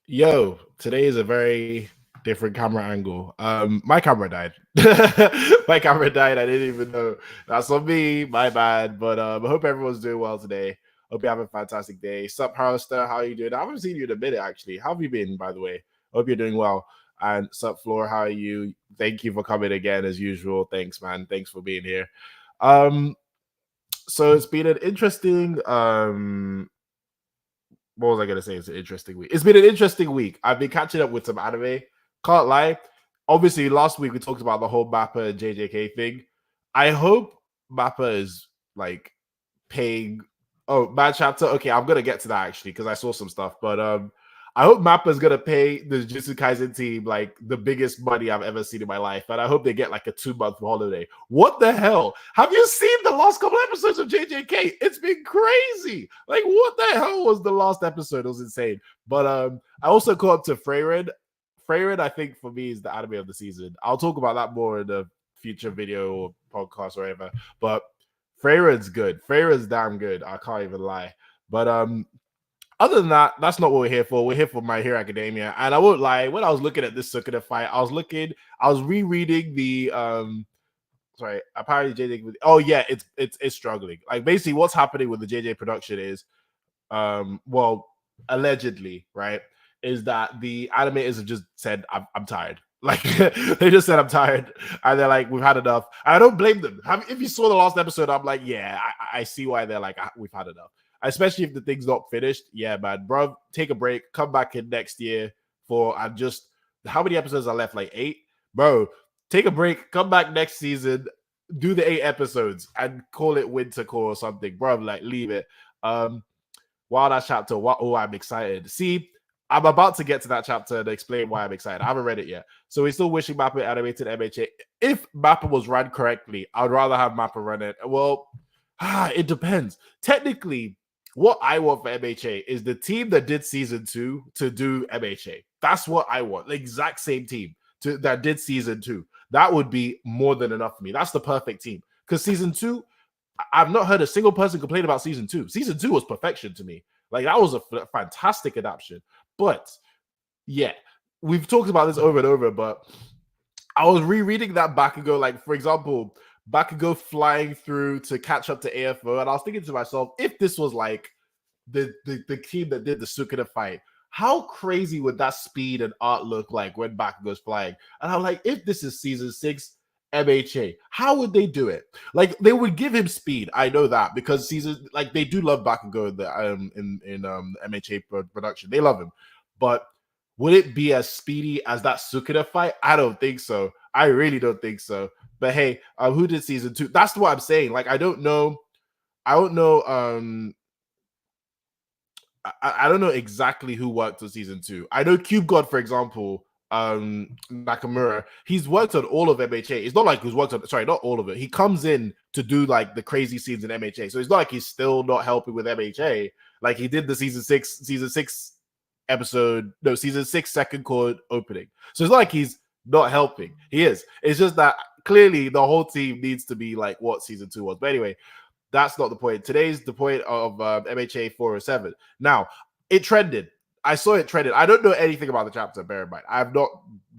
Yo, today is a very different camera angle. My camera died. My camera died. I didn't even know. That's on me. My bad. But I hope everyone's doing well today. Hope you have a fantastic day. Sup, Harster? How are you doing? I haven't seen you in a minute, actually. How have you been, by the way? Hope you're doing well. And sup, Floor? How are you? Thank you for coming again, as usual. Thanks, man. Thanks for being here. Um, so it's been an interesting what was I gonna say? It's an interesting week. It's been an interesting week. I've been catching up with some anime. Can't lie. Obviously, last week we talked about the whole Mappa and JJK thing. I hope Mappa is like paying. Oh, bad chapter. Okay, I'm gonna get to that actually because I saw some stuff. But I hope Mappa's gonna pay the Jujutsu Kaisen team like the biggest money I've ever seen in my life, and I hope they get like a 2-month holiday. What the hell? Have you seen the last couple episodes of JJK? It's been crazy. Like, what the hell was the last episode? It was insane. But I also caught up to Freyred. Freyred, I think for me is the anime of the season. I'll talk about that more in the future video or podcast or whatever. But Freyred's good. Freyred's damn good. I can't even lie. But other than that, that's not what we're here for. We're here for My Hero Academia. And I won't lie, when I was looking at this Sukuna fight, I was rereading the sorry, apparently JJ. Oh yeah, it's struggling. Like basically, what's happening with the JJ production is, well, allegedly, right, is that the animators have just said, I'm tired. Like they just said, I'm tired, and they're like, we've had enough. I don't blame them. If you saw the last episode, I'm like, yeah, I see why they're like, we've had enough. Especially if the thing's not finished. Yeah, man, bro, take a break, come back in next year for and just how many episodes are left? Like 8, bro. Take a break, come back next season, do the 8 episodes, and call it Winter Core or something, bro. Like leave it. Wow, that chapter. What? Oh, I'm excited. See, I'm about to get to that chapter and explain why I'm excited. I haven't read it yet. So we're still wishing Mappa animated MHA. If Mappa was run correctly, I'd rather have Mappa run it. Well, it depends. Technically, what I want for MHA is the team that did season 2 to do MHA. That's what I want. The exact same team that did season 2. That would be more than enough for me. That's the perfect team. Because season 2, I've not heard a single person complain about season 2. Season 2 was perfection to me. Like that was a fantastic adaptation. But yeah, we've talked about this over and over, but I was rereading that Bakugo, like for example, Bakugo flying through to catch up to AFO, and I was thinking to myself, if this was like the team that did the Sukuna fight, how crazy would that speed and art look like when Bakugo's flying? And I'm like, if this is season 6 MHA, how would they do it? Like they would give him speed. I know that because season like they do love Bakugo in MHA production. They love him, but would it be as speedy as that Sukuna fight? I don't think so. I really don't think so. But hey, who did season 2? That's what I'm saying. Like I don't know. I don't know. I don't know exactly who worked on season 2. I know Cube God, for example, Nakamura, he's worked on all of MHA. It's not like he's worked on, sorry, not all of it. He comes in to do like the crazy scenes in MHA. So it's not like he's still not helping with MHA. Like he did the season 6 episode, no, season 6 second chord opening. So it's not like he's not helping. He is. It's just that clearly the whole team needs to be like what season 2 was. But anyway, that's not the point. Today's the point of MHA 407. Now, it trended. I saw it trended. I don't know anything about the chapter, bear in mind. I have not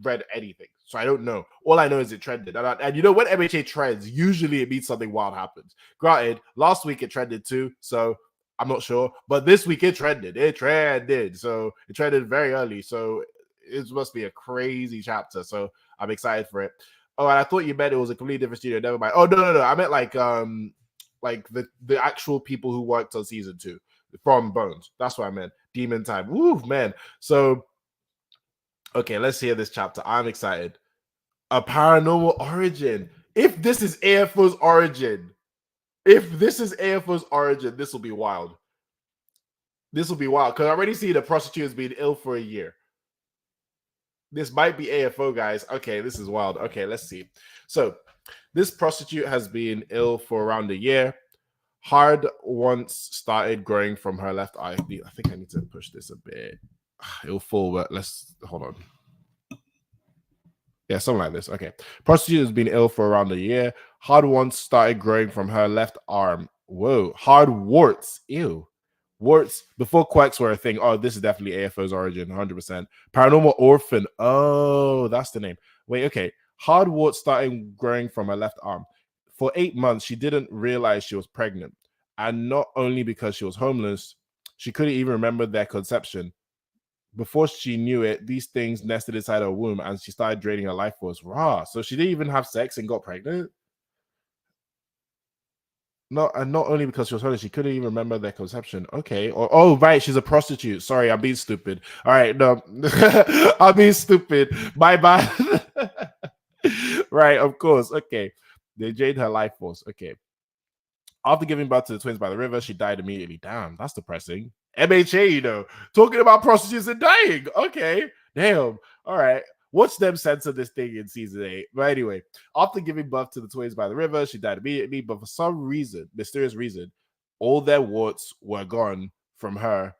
read anything, so I don't know. All I know is it trended. And you know, when MHA trends, usually it means something wild happens. Granted, last week it trended too, so I'm not sure. But this week it trended. It trended. So it trended very early. So it must be a crazy chapter. So I'm excited for it. Oh, and I thought you meant it was a completely different studio. Never mind. Oh, no. I meant like the actual people who worked on season 2 from Bones. That's what I meant. Demon Time. Woo, man. So, okay, let's hear this chapter. I'm excited. A paranormal origin. If this is AFO's origin, this will be wild. This will be wild because I already see the prostitute has been ill for a year. This might be AFO, guys. Okay, this is wild. Okay, let's see. So, this prostitute has been ill for around a year. Hard once started growing from her left eye. I think I need to push this a bit. It'll fall, but let's hold on. Yeah, something like this. Okay. Prostitute has been ill for around a year. Hard once started growing from her left arm. Whoa. Hard warts. Ew. Warts before quirks were a thing. Oh, this is definitely AFO's origin, 100%. Paranormal Orphan. Oh, that's the name. Wait, okay. Hard warts starting growing from her left arm. For 8 months, she didn't realize she was pregnant. And not only because she was homeless, she couldn't even remember their conception. Before she knew it, these things nested inside her womb and she started draining her life force. Raw. So she didn't even have sex and got pregnant? Not only because she was homeless, she couldn't even remember their conception. Okay. Or oh right, she's a prostitute. Sorry, I'm being stupid. All right, no, I'm being stupid. My bad. Right, of course. Okay. They drained her life force. Okay. After giving birth to the twins by the river, she died immediately. Damn, that's depressing. MHA, talking about prostitutes and dying. Okay. Damn. All right. Watch them censor this thing in season 8. But anyway, after giving birth to the twins by the river, she died immediately. But for some reason, mysterious reason, all their warts were gone from her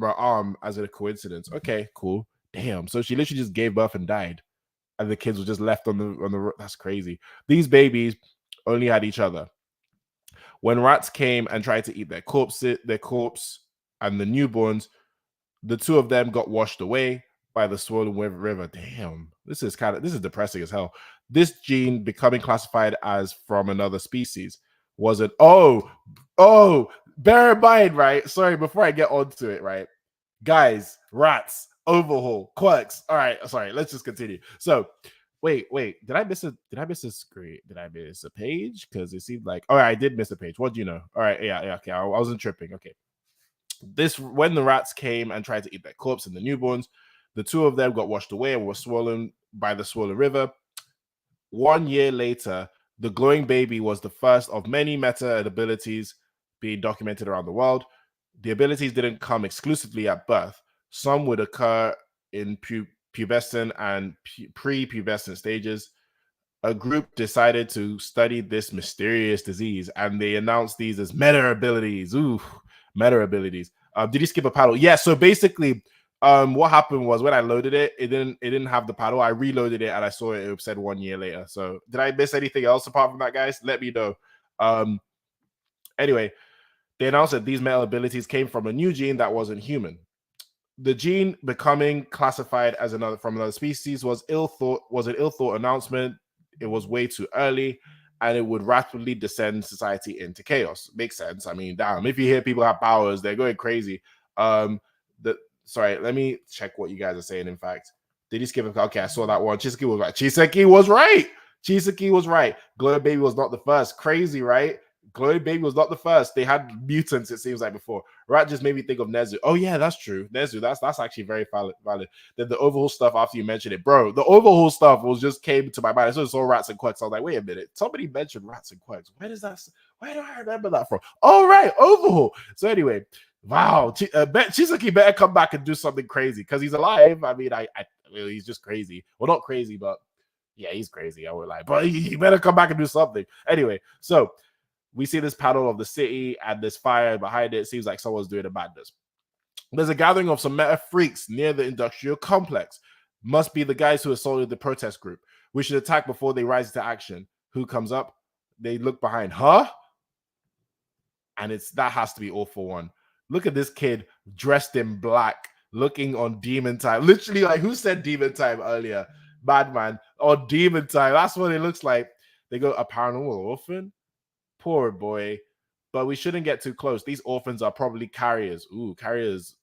arm as a coincidence. Okay, cool. Damn. So she literally just gave birth and died. And the kids were just left on the that's crazy. These babies only had each other. When rats came and tried to eat their corpse and the newborns, the two of them got washed away by the swollen river. Damn, this is depressing as hell. This gene becoming classified as from another species was an bear in mind, right? Sorry, before I get onto it, right? Guys, rats, overhaul, quirks. All right, sorry, let's just continue. So wait. Did I miss a screen? Did I miss a page? Because it seemed like I did miss a page. What do you know? All right, yeah, okay. I wasn't tripping. Okay. This when the rats came and tried to eat their corpse and the newborns, the two of them got washed away and were swollen by the swollen river. 1 year later, the glowing baby was the first of many meta abilities being documented around the world. The abilities didn't come exclusively at birth. Some would occur in pubescent and pre-pubescent stages. A group decided to study this mysterious disease, and they announced these as meta abilities. Ooh, meta abilities. Did you skip a paddle? Yeah. So basically, what happened was when I loaded it, it didn't have the paddle. I reloaded it and I saw it said 1 year later. So did I miss anything else apart from that, guys? Let me know. Anyway, they announced that these meta abilities came from a new gene that wasn't human. The gene becoming classified as from another species was an ill thought announcement. It was way too early, and it would rapidly descend society into chaos. Makes sense. I mean, damn, if you hear people have powers, they're going crazy. Sorry, let me check what you guys are saying. In fact, did he skip it? Okay, I saw that one. Chisaki was right. Chisaki was right. Chisaki was right. Glow Baby was not the first. Crazy, right? Glow Baby was not the first. They had mutants, it seems like, before. Rat just made me think of Nezu. Oh, yeah, that's true. Nezu, that's actually very valid. Then the overhaul stuff after you mentioned it. Bro, the overhaul stuff just came to my mind. I just saw rats and quirks. I was like, wait a minute. Somebody mentioned rats and quirks. Where do I remember that from? Oh, right, overhaul. So anyway, wow. Chisaki better come back and do something crazy because he's alive. I mean, he's just crazy. Well, not crazy, but yeah, he's crazy. I would like, but he better come back and do something. Anyway, so we see this panel of the city and this fire behind it. It seems like someone's doing a madness. There's a gathering of some meta freaks near the industrial complex. Must be the guys who assaulted the protest group. We should attack before they rise into action. Who comes up? They look behind. Huh? And that has to be all for one. Look at this kid dressed in black, looking on demon time. Literally, like, who said demon time earlier? Madman or demon time. That's what it looks like. They go, a paranormal orphan? Poor boy. But we shouldn't get too close. These orphans are probably carriers. Ooh, carriers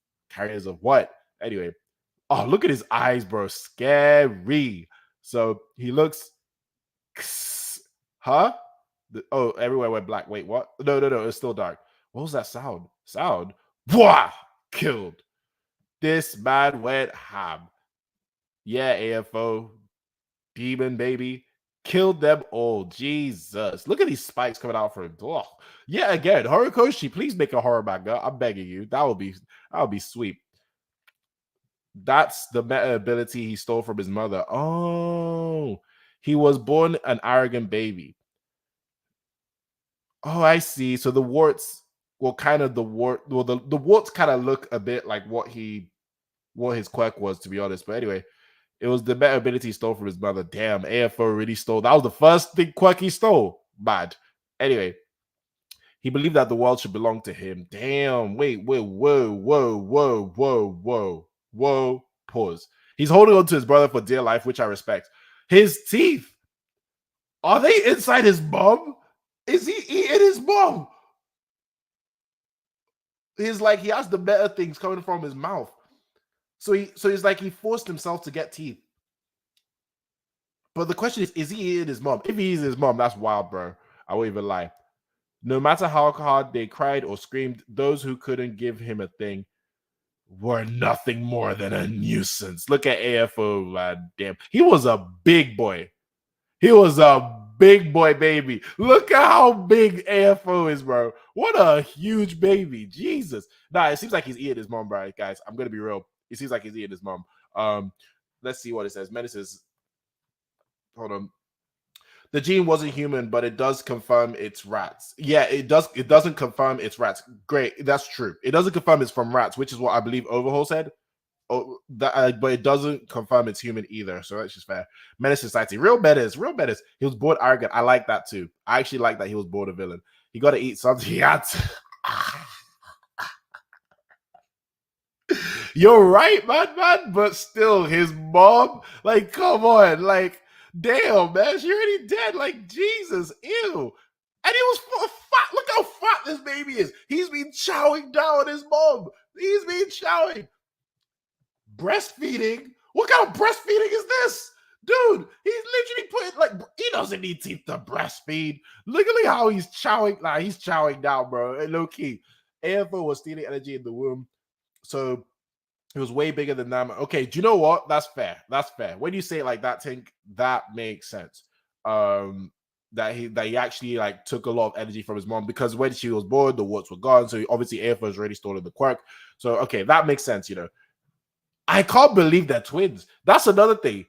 of what? Anyway. Oh, look at his eyes, bro. Scary. So he looks. Huh? Everywhere went black. Wait, what? No. It's still dark. What was that sound? Wah! Killed. This man went ham. Yeah, AFO. Demon baby. Killed them all. Jesus. Look at these spikes coming out from him. Oh. Yeah, again, Horikoshi, please make a horror manga. I'm begging you. That would be sweet. That's the meta ability he stole from his mother. Oh, he was born an arrogant baby. Oh, I see. So the warts, the warts kind of look a bit like what his quirk was, to be honest. But anyway, it was the meta ability he stole from his mother. Damn, AFO really stole. That was the first thing quirk he stole. Bad. Anyway, He believed that the world should belong to him. Damn. Wait. Whoa. Pause. He's holding on to his brother for dear life, which I respect. His teeth, are they inside his mom? Is he eating his mom? He's like, he has the better things coming from his mouth. So he's like, he forced himself to get teeth. But the question is he eating his mom? If he eats his mom, that's wild, bro. I won't even lie. No matter how hard they cried or screamed, those who couldn't give him a thing were nothing more than a nuisance. Look at AFO, man. Damn. He was a big boy. He was a big boy baby. Look at how big AFO is, bro. What a huge baby. Jesus. Nah, it seems like he's eating his mom, bro, guys. I'm going to be real. It seems like he's eating his mom. Let's see what it says. Menaces. Hold on. The gene wasn't human, but it does confirm it's rats. Yeah, it does. It doesn't confirm it's rats. Great, that's true. It doesn't confirm it's from rats, which is what I believe Overhaul said. Oh, that, but it doesn't confirm it's human either. So that's just fair. Menace Society, real menace. He was born arrogant. I like that too. I actually like that he was born a villain. He got to eat something. He had to. You're right, man. But still, his mom, like, come on, like, damn, man, she already dead. Like, Jesus, ew. And he was fat. Look how fat this baby is. He's been chowing down his mom. He's been chowing. Breastfeeding? What kind of breastfeeding is this? Dude, he's literally putting, like, he doesn't need teeth to breastfeed. Look at how he's chowing. Nah, he's chowing down, bro. And low key, AFO was stealing energy in the womb. So it was way bigger than that. Okay, do you know what? That's fair. When you say it like that, Tink, that makes sense. That he actually like took a lot of energy from his mom because when she was born, the warts were gone. So obviously AFO was already stolen the quirk. So okay, that makes sense, you know. I can't believe they're twins. That's another thing.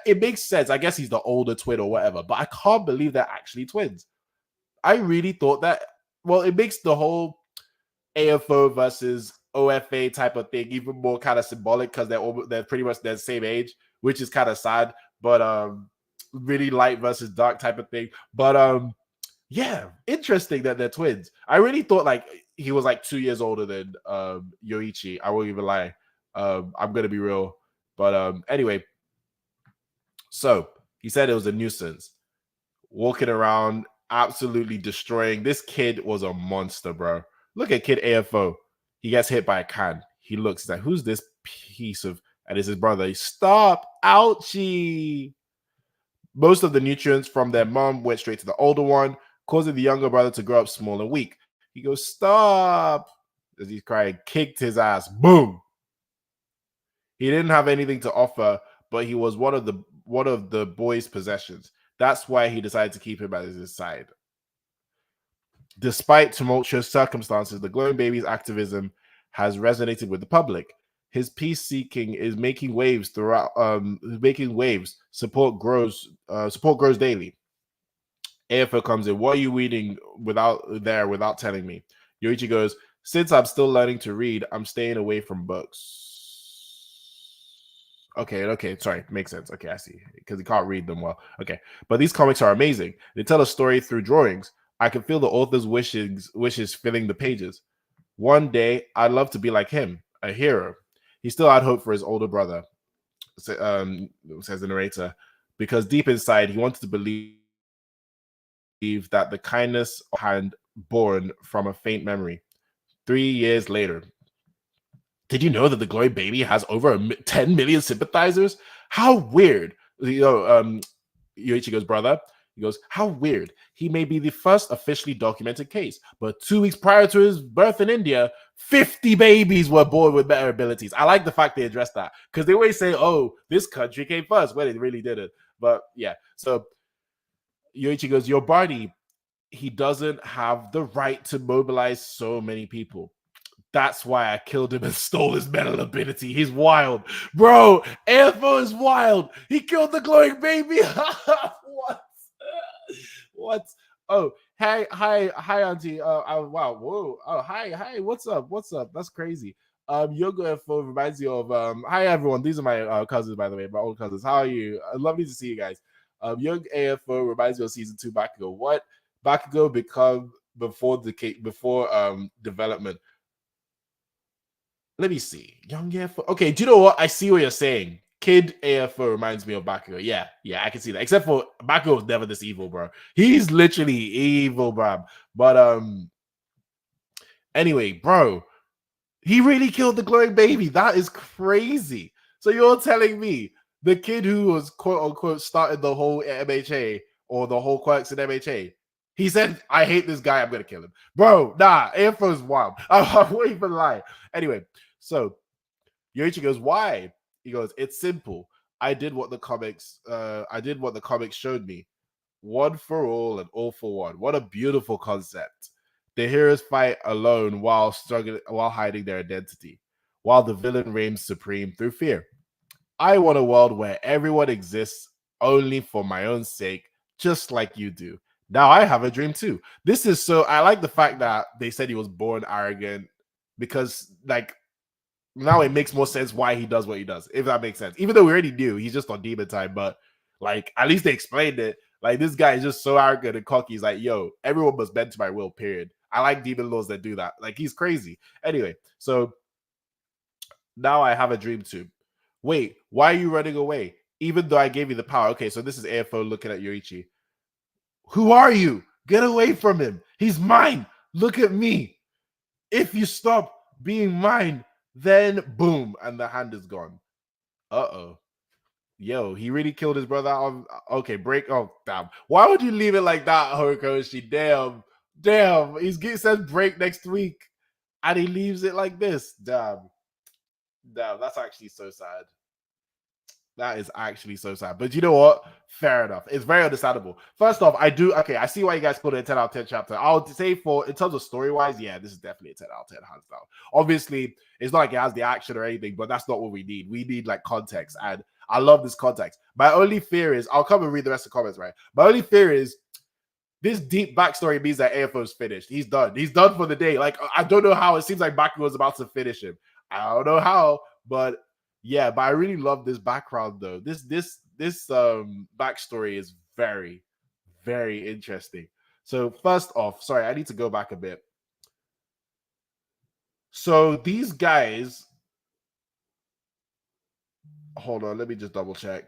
It makes sense. I guess he's the older twin or whatever, but I can't believe they're actually twins. I really thought that. Well, it makes the whole AFO versus OFA type of thing even more kind of symbolic because they're pretty much the same age, which is kind of sad. But really light versus dark type of thing. But yeah, interesting that they're twins. I really thought like he was like 2 years older than Yoichi. I won't even lie. I'm gonna be real. But anyway, so he said it was a nuisance. Walking around, absolutely destroying. This kid was a monster, bro. Look at kid AFO. He gets hit by a can. He looks like, who's this piece of, and it's his brother. Stop, ouchie. Most of the nutrients from their mom went straight to the older one, causing the younger brother to grow up small and weak. He goes, stop, as he's crying, kicked his ass. Boom. He didn't have anything to offer, but he was one of the boy's possessions. That's why he decided to keep him at his side. Despite tumultuous circumstances, the glowing baby's activism has resonated with the public. His peace seeking is making waves throughout. Making waves. Support grows. Support grows daily. AFO comes in. What are you reading without telling me? Yoichi goes. Since I'm still learning to read, I'm staying away from books. Okay, sorry, makes sense. Okay, I see. Because he can't read them well. Okay, but these comics are amazing. They tell a story through drawings. I can feel the author's wishes filling the pages. One day, I'd love to be like him, a hero. He still had hope for his older brother, says the narrator, because deep inside, he wanted to believe that the kindness of hand born from a faint memory. 3 years later, did you know that the glowing baby has over 10 million sympathizers? How weird. Yoichigo's brother, he goes, how weird. He may be the first officially documented case, but 2 weeks prior to his birth in India, 50 babies were born with better abilities. I like the fact they addressed that because they always say, oh, this country came first. Well, it really didn't. But yeah, so Yoichi goes, your body, he doesn't have the right to mobilize so many people. That's why I killed him and stole his mental ability. He's wild. Bro, AFO is wild. He killed the glowing baby. What? What? Oh, hi, auntie. Wow, whoa. Oh, hi. What's up? That's crazy. Yoga FO reminds you of hi everyone. These are my cousins, by the way, my old cousins. How are you? Lovely to see you guys. Young AFO reminds me of season 2 Bakugo. What? Bakugo before development. Let me see. Young AFO. Okay, do you know what? I see what you're saying. Kid AFO reminds me of Bakugo. Yeah, yeah, I can see that. Except for Bakugo was never this evil, bro. He's literally evil, bro. But anyway, bro, he really killed the glowing baby. That is crazy. So you're telling me the kid who was quote unquote started the whole MHA or the whole quirks in MHA, he said, I hate this guy, I'm gonna kill him. Bro, nah, AFO's wild. I won't even lie. Anyway, so Yoichi goes, why? He goes, it's simple. I did what the comics showed me. One for all and all for one. What a beautiful concept. The heroes fight alone while struggling, while hiding their identity, while the villain reigns supreme through fear. I want a world where everyone exists only for my own sake, just like you do. Now I have a dream too. This is so I like the fact that they said he was born arrogant because like now it makes more sense why he does what he does, if that makes sense. Even though we already knew he's just on demon time, but like at least they explained it. Like this guy is just so arrogant and cocky. He's like, yo, everyone must bend to my will, period. I like demon lords that do that. Like he's crazy. Anyway, so now I have a dream too. Wait, why are you running away? Even though I gave you the power. Okay, so this is AFO looking at Yoichi. Who are you? Get away from him. He's mine. Look at me. If you stop being mine, then boom, and the hand is gone. Uh-oh. Yo, he really killed his brother. Okay, break. Oh, damn. Why would you leave it like that, Horikoshi? Damn. Damn. Says break next week. And he leaves it like this. Damn. Damn, that's actually so sad. That is actually so sad. But you know what? Fair enough. It's very understandable. First off, I see why you guys called it a 10 out of 10 chapter. I'll say in terms of story-wise, yeah, this is definitely a 10 out of 10, hands down. Obviously, it's not like it has the action or anything, but that's not what we need. We need like context. And I love this context. My only fear is, I'll come and read the rest of the comments, right? My only fear is this deep backstory means that AFO's finished. He's done. He's done for the day. Like, I don't know how. It seems like Baku was about to finish him. I don't know how, but yeah, but I really love this background though. This backstory is very, very interesting. So first off, sorry, I need to go back a bit. So these guys, hold on, let me just double check.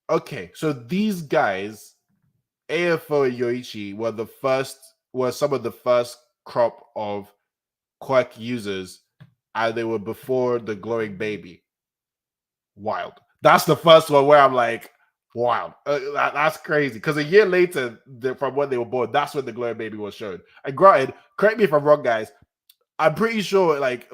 Okay, so these guys, AFO and Yoichi, were some of the first crop of quirk users, and they were before the glowing baby. Wild. That's the first one where I'm like, wow, that's crazy. Because a year later, from when they were born, that's when the glowing baby was shown. And granted, correct me if I'm wrong, guys. I'm pretty sure, like,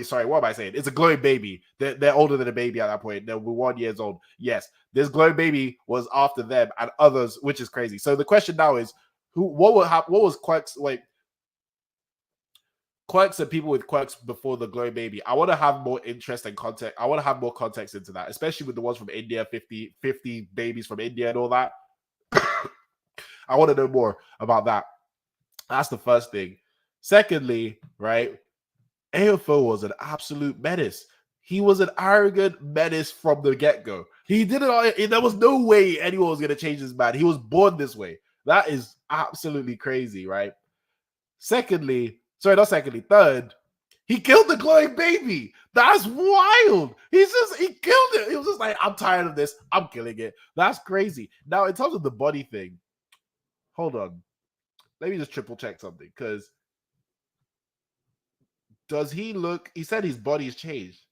sorry, what am I saying? It's a glowing baby. They're older than a baby at that point. They were 1 year old. Yes, this glowing baby was after them and others, which is crazy. So the question now is, what would happen? What was Quirk's like? Quirks and people with quirks before the glowing baby. I want to have more interest and context. I want to have more context into that, especially with the ones from India, 50 babies from India and all that. I want to know more about that. That's the first thing. Secondly, right, AFO was an absolute menace. He was an arrogant menace from the get-go. He did it all. There was no way anyone was going to change his mind. He was born this way. That is absolutely crazy, right? Third, he killed the glowing baby. That's wild. He killed it. He was just like, I'm tired of this. I'm killing it. That's crazy. Now, in terms of the body thing, hold on. Let me just triple check something. Because does he look, he said his body's changed.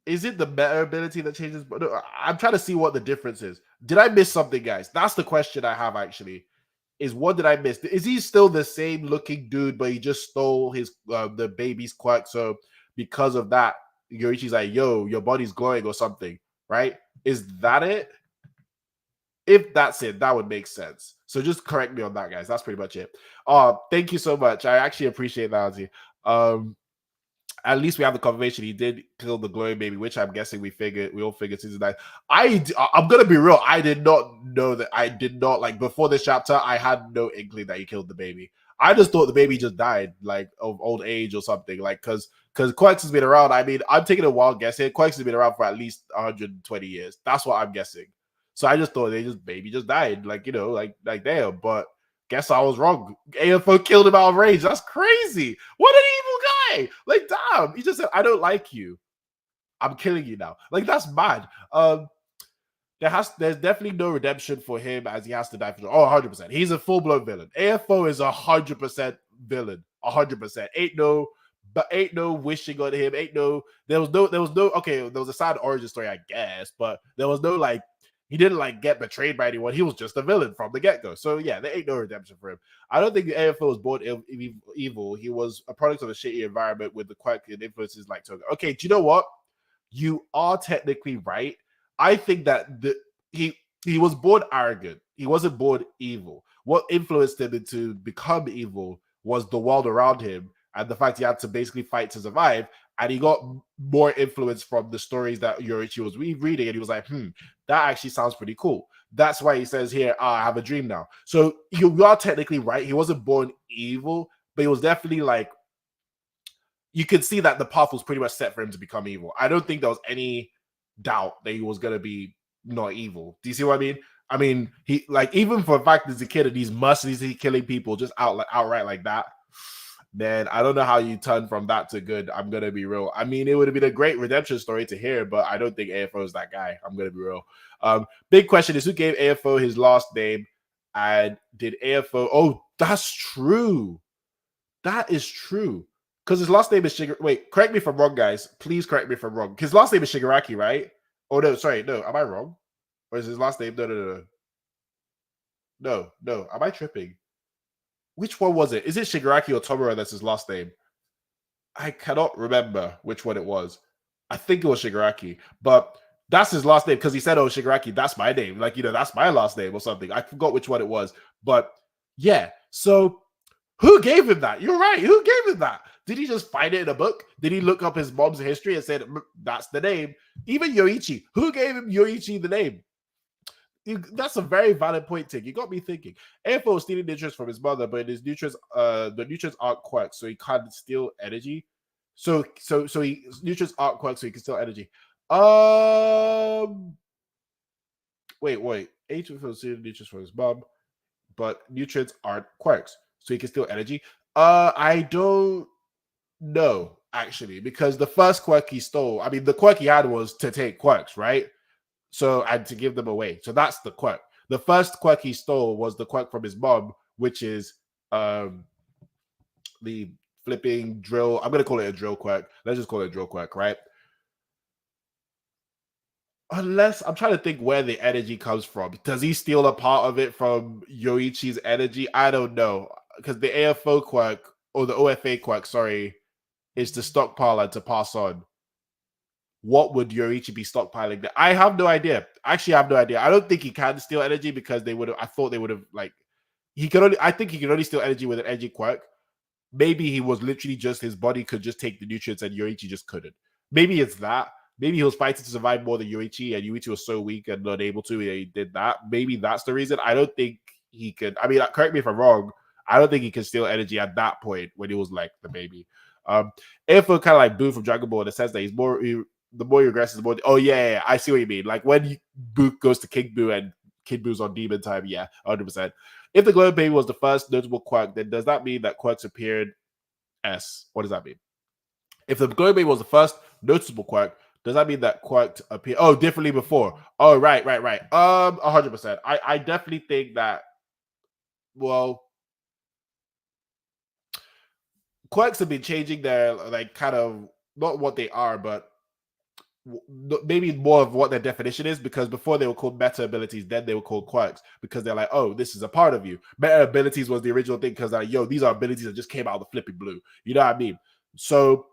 Is it the meta ability that changes? I'm trying to see what the difference is. Did I miss something, guys? That's the question I have actually. Is what did I miss? Is he still the same looking dude, but he just stole his the baby's quirk? So because of that, Yorichi's like, "Yo, your body's glowing" or something, right? Is that it? If that's it, that would make sense. So just correct me on that, guys. That's pretty much it. Thank you so much. I actually appreciate that, Ozzy. At least we have the confirmation he did kill the glowing baby, which I'm guessing we all figured season 9. I'm gonna be real. I did not know that. I did not like before this chapter. I had no inkling that he killed the baby. I just thought the baby just died, like of old age or something. Like because Quirks has been around. I mean, I'm taking a wild guess here. Quirks has been around for at least 120 years. That's what I'm guessing. So I just thought they just baby just died, like like damn. But guess I was wrong. AFO killed him out of rage. That's crazy. What an evil guy! Like damn, he just said, "I don't like you. I'm killing you now." Like that's bad. There's definitely no redemption for him as he has to die for sure. Oh, 100%. He's a full-blown villain. AFO is 100% villain. 100%. Ain't no wishing on him. There was no okay, there was a sad origin story, I guess, but there was no like he didn't like get betrayed by anyone. He was just a villain from the get-go. So yeah, there ain't no redemption for him. I don't think the AFO was born evil. He was a product of a shitty environment with the quirky and influences like Toga. Okay, do you know what? You are technically right. I think that he was born arrogant. He wasn't born evil. What influenced him into become evil was the world around him and the fact he had to basically fight to survive. And he got more influence from the stories that Yorichi was reading, and he was like, that actually sounds pretty cool. That's why he says here, I have a dream now. So you are technically right. He wasn't born evil, but he was definitely like, you could see that the path was pretty much set for him to become evil. I don't think there was any doubt that he was going to be not evil. Do you see what I mean? I mean, he like even for the fact that he's a kid and he's mercilessly killing people just outright like that. Man, I don't know how you turn from that to good. I'm gonna be real. I mean, it would have been a great redemption story to hear, but I don't think AFO is that guy. I'm gonna be real. Big question is who gave AFO his last name, and did AFO? Oh, that's true. That is true. Because his last name is Shigaraki. Wait, correct me if I'm wrong, guys. Please correct me if I'm wrong. His last name is Shigaraki, right? Oh no, sorry, no. Am I wrong? Or is his last name? No. Am I tripping? Which one was it? Is it Shigaraki or Tomura that's his last name? I cannot remember which one it was. I think it was Shigaraki, but that's his last name because he said, "Oh, Shigaraki, that's my name." Like that's my last name or something. I forgot which one it was, but yeah. So who gave him that? You're right. Who gave him that? Did he just find it in a book? Did he look up his mom's history and said that's the name? Even Yoichi, who gave him Yoichi the name? That's a very valid point, Tig. You got me thinking. AFO was stealing nutrients from his mother, but his nutrients, the nutrients aren't quirks, so he can't steal energy. So he nutrients aren't quirks, so he can steal energy. Wait. AFO was stealing nutrients from his mom, but nutrients aren't quirks, so he can steal energy. I don't know actually, because the first quirk he stole, I mean, the quirk he had was to take quirks, right? So and to give them away. So that's the quirk. The first quirk he stole was the quirk from his mom, which is the flipping drill. I'm gonna call it a drill quirk. Let's just call it a drill quirk, right? Unless I'm trying to think where the energy comes from. Does he steal a part of it from Yoichi's energy? I don't know. Because the AFO quirk or the OFA quirk, sorry, is to stockpile and to pass on. What would Yoichi be stockpiling? I have no idea. Actually, I have no idea. I don't think he can steal energy because they would have. I thought they would have like he could only. I think he could only steal energy with an energy quirk. Maybe he was literally just his body could just take the nutrients and Yoichi just couldn't. Maybe it's that. Maybe he was fighting to survive more than Yoichi and Yoichi was so weak and not able to. He did that. Maybe that's the reason. I don't think he could. I mean, correct me if I'm wrong. I don't think he could steal energy at that point when he was like the baby. Info kind of like Boo from Dragon Ball in the sense that he's more. The more you regress, the more. Oh yeah, I see what you mean. Like when Boo goes to King Boo and King Boo's on Demon Time. Yeah, 100%. If the Glowing Baby was the first notable quirk, then does that mean that quirks appeared S? What does that mean? If the Glowing Baby was the first noticeable quirk, does that mean that quirk appeared? Oh, differently before. Oh, right. 100%. I definitely think that. Well, quirks have been changing their like kind of not what they are, but maybe more of what their definition is, because before they were called meta abilities, then they were called quirks because they're like, oh, this is a part of you. Meta abilities was the original thing because like, yo, these are abilities that just came out of the flipping blue. You know what I mean? So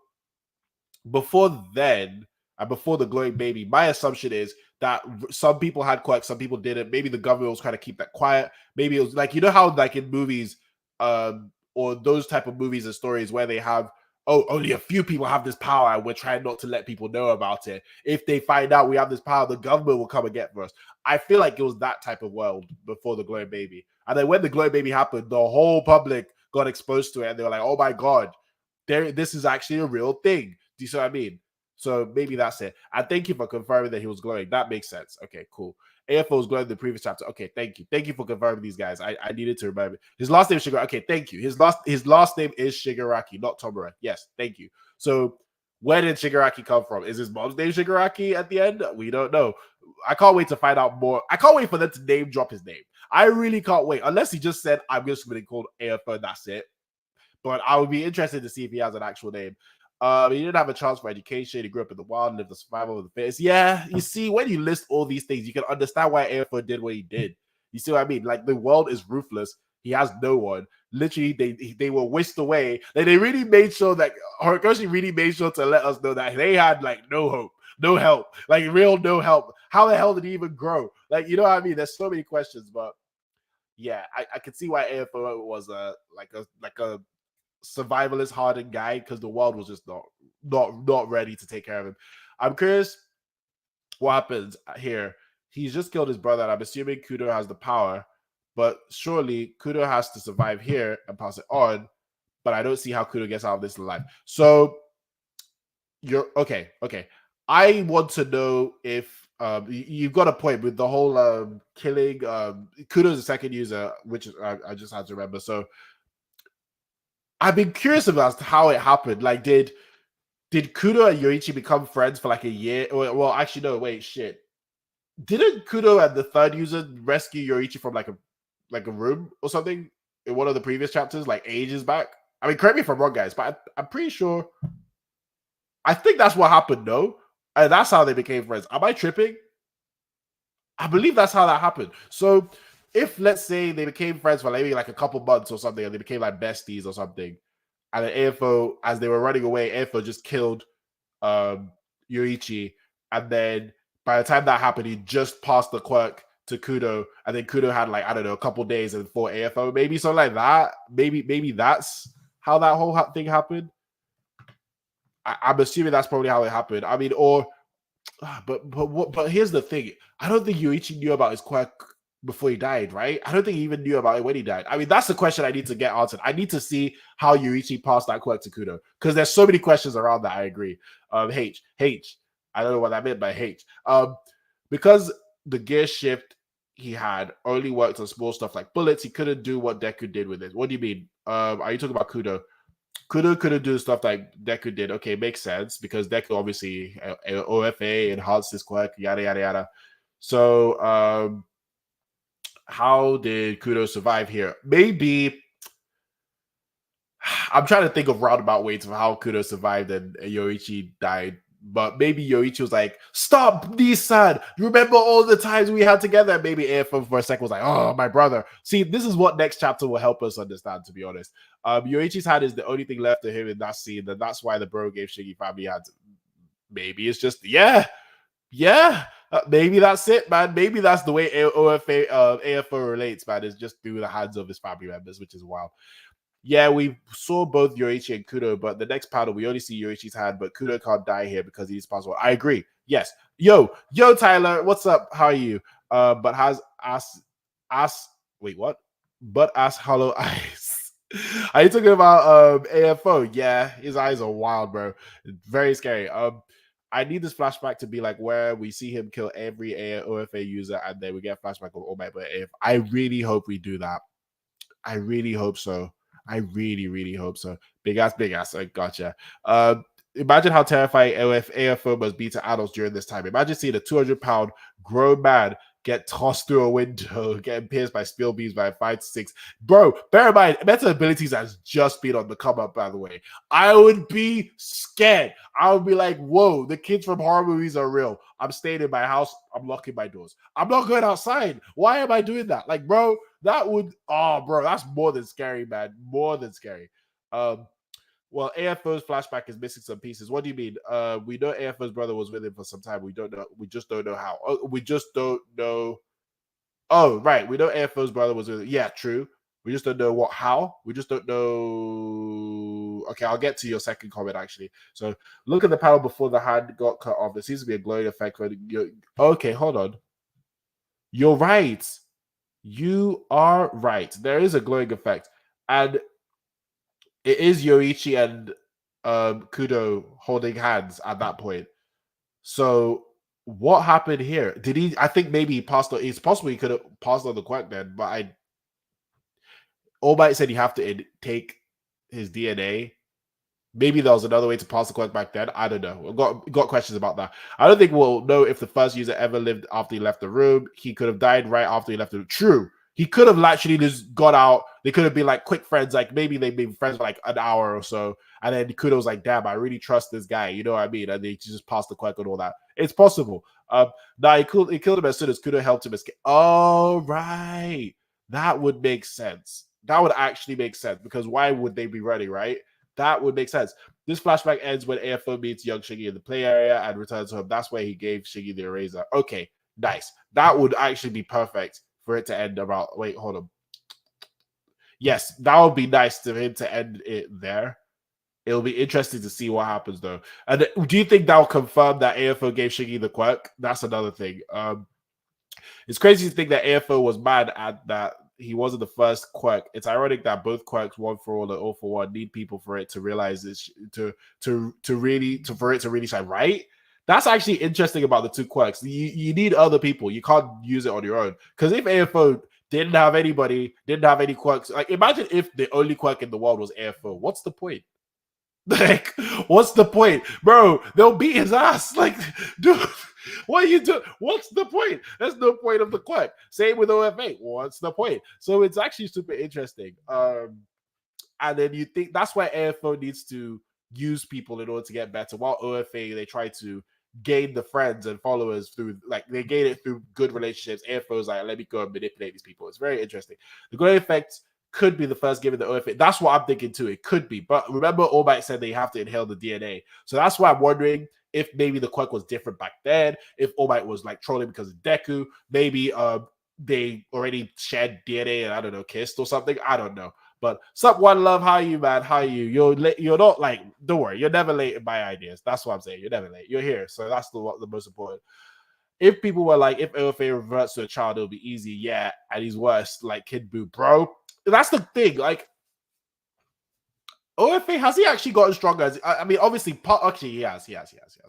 before then, and before the Glowing Baby, my assumption is that some people had quirks, some people didn't. Maybe the government was trying to keep that quiet. Maybe it was like, you know how like in movies, or those type of movies and stories where they have, oh, only a few people have this power and we're trying not to let people know about it. If they find out we have this power, the government will come and get us. I feel like it was that type of world before the Glowing Baby. And then when the Glowing Baby happened, the whole public got exposed to it and they were like, oh my God, this is actually a real thing. Do you see what I mean? So maybe that's it. And thank you for confirming that he was glowing. That makes sense. Okay, cool. AFO was going in the previous chapter. Okay, thank you. Thank you for confirming these guys. I needed to remember. His last name is Shigaraki. Okay, thank you. His last name is Shigaraki, not Tomura. Yes, thank you. So where did Shigaraki come from? Is his mom's name Shigaraki at the end? We don't know. I can't wait to find out more. I can't wait for them to name drop his name. I really can't wait. Unless he just said, I'm just going to be called AFO, that's it. But I would be interested to see if he has an actual name. He didn't have a chance for education. He grew up in the wild, lived the survival of the fittest. Yeah, you see, when you list all these things, you can understand why AFO did what he did. You see what I mean? Like, the world is ruthless. He has no one. Literally, they were whisked away. Like, they really made sure that Horikoshi really made sure to let us know that they had like no hope, no help, like real no help. How the hell did he even grow? Like, you know what I mean? There's so many questions, but yeah, I could see why AFO was like a survivalist hardened guy because the world was just not ready to take care of him. I'm curious what happens here. He's just killed his brother, and I'm assuming Kudo has the power, but surely Kudo has to survive here and pass it on. But I don't see how Kudo gets out of this alive. So you're okay. I want to know if you've got a point with the whole killing. Kudo's the second user, which I just had to remember. So I've been curious about how it happened. Like, did Kudo and Yoichi become friends for like a year? Well, actually, no. Wait, shit. Didn't Kudo and the third user rescue Yoichi from like a room or something in one of the previous chapters, like ages back? I mean, correct me if I'm wrong, guys, but I'm pretty sure. I think that's what happened. No, and that's how they became friends. Am I tripping? I believe that's how that happened. So, if let's say they became friends for maybe like a couple months or something, and they became like besties or something, and then AFO, as they were running away, AFO just killed Yoichi, and then by the time that happened, he just passed the quirk to Kudo, and then Kudo had like I don't know a couple days and for AFO, maybe something like that. Maybe that's how that whole thing happened. I'm assuming that's probably how it happened. I mean, or but here's the thing. I don't think Yoichi knew about his quirk before he died, right? I don't think he even knew about it when he died. I mean, that's the question I need to get answered. I need to see how Yoichi passed that quirk to Kudo because there's so many questions around that. I agree. H. I don't know what that meant by H. Because the gear shift he had only worked on small stuff like bullets, he couldn't do what Deku did with it. What do you mean? Are you talking about Kudo? Kudo couldn't do stuff like Deku did. Okay, makes sense because Deku obviously OFA enhanced his quirk, yada yada yada. So how did Kudo survive here? Maybe I'm trying to think of roundabout ways of how Kudo survived and Yoichi died. But maybe Yoichi was like, "Stop, Nissan! Remember all the times we had together." And maybe AFM for a second was like, "Oh, my brother." See, this is what next chapter will help us understand. To be honest, Yoichi's hand is the only thing left of him in that scene, and that's why the bro gave Shiggy family hands. Maybe it's just maybe that's it, man. Maybe that's the way AFO relates, man. Is just through the hands of his family members, which is wild. Yeah, we saw both Yoichi and Kudo, but the next panel we only see Yoichi's hand, but Kudo can't die here because he's possible. I agree. Yes. Yo, Tyler, what's up? How are you? But has wait, what? But as hollow eyes. Are you talking about AFO? Yeah, his eyes are wild, bro. Very scary. I need this flashback to be like where we see him kill every OFA user, and then we get a flashback of All Might But AF. I really hope we do that. I really hope so. I really, really hope so. Big ass. I gotcha. Imagine how terrifying AFO must be to adults during this time. Imagine seeing a 200-pound grown man get tossed through a window, getting pierced by steel beams by 5 to 6. Bro, bear in mind, mental abilities has just been on the come up, by the way. I would be scared. I would be like, whoa, the kids from horror movies are real. I'm staying in my house. I'm locking my doors. I'm not going outside. Why am I doing that? Like, bro, that's more than scary, man. More than scary. Well, AFO's flashback is missing some pieces. What do you mean? We know AFO's brother was with him for some time. We don't know. We just don't know how. We just don't know. Oh, right. We know AFO's brother was with him. Yeah, true. We just don't know how. We just don't know. Okay, I'll get to your second comment actually. So look at the panel before the hand got cut off. There seems to be a glowing effect. Okay, hold on. You're right. You are right. There is a glowing effect. And it is Yoichi and Kudo holding hands at that point. So what happened here? Did he? I think maybe he passed on. It's possible he could have passed on the quirk then, but All Might said you have to take his DNA. Maybe there was another way to pass the quirk back then. I don't know. I've got questions about that. I don't think we'll know if the first user ever lived after he left the room. He could have died right after he left the room. True. He could have actually just got out. They could have been like quick friends. Like maybe they've been friends for like an hour or so. And then Kudo was like, damn, I really trust this guy. You know what I mean? And they just passed the quirk and all that. It's possible. Now he killed him as soon as Kudo helped him escape. Oh, right. That would make sense. That would actually make sense because why would they be running, right? That would make sense. This flashback ends when AFO meets young Shiggy in the play area and returns home. That's where he gave Shiggy the eraser. Okay, nice. That would actually be perfect for it to end about. Wait, hold on. Yes, that would be nice to him to end it there. It'll be interesting to see what happens though. And do you think that'll confirm that AFO gave Shiggy the quirk? That's another thing. It's crazy to think that AFO was mad at that he wasn't the first quirk. It's ironic that both quirks, one for all and all for one, need people for it to realize this for it to really shine. Right? That's actually interesting about the two quirks. You need other people. You can't use it on your own. Because if AFO didn't have any quirks, like imagine if the only quirk in the world was AFO. What's the point? Like, what's the point, bro? They'll beat his ass. Like, dude, what are you doing? What's the point? There's no point of the quirk. Same with OFA. What's the point? So it's actually super interesting. And then you think that's why AFO needs to use people in order to get better. While OFA they try to gain the friends and followers through like they gain it through good relationships. AFO is like, let me go and manipulate these people. It's very interesting. The Glow Effect could be the first given the OFA. That's what I'm thinking too. It could be. But remember, All Might said they have to inhale the DNA. So that's why I'm wondering if maybe the quirk was different back then. If All Might was like trolling because of Deku. Maybe they already shared DNA and I don't know, kissed or something. I don't know. But one love, how you, man? How you? You're not like, don't worry, you're never late in my ideas. That's what I'm saying. You're never late. You're here. So that's the most important. If people were like, if OFA reverts to a child, it'll be easy. Yeah, and he's worse, like Kid Buu, bro. That's the thing. Like, OFA, has he actually gotten stronger? I mean, obviously, actually, he has.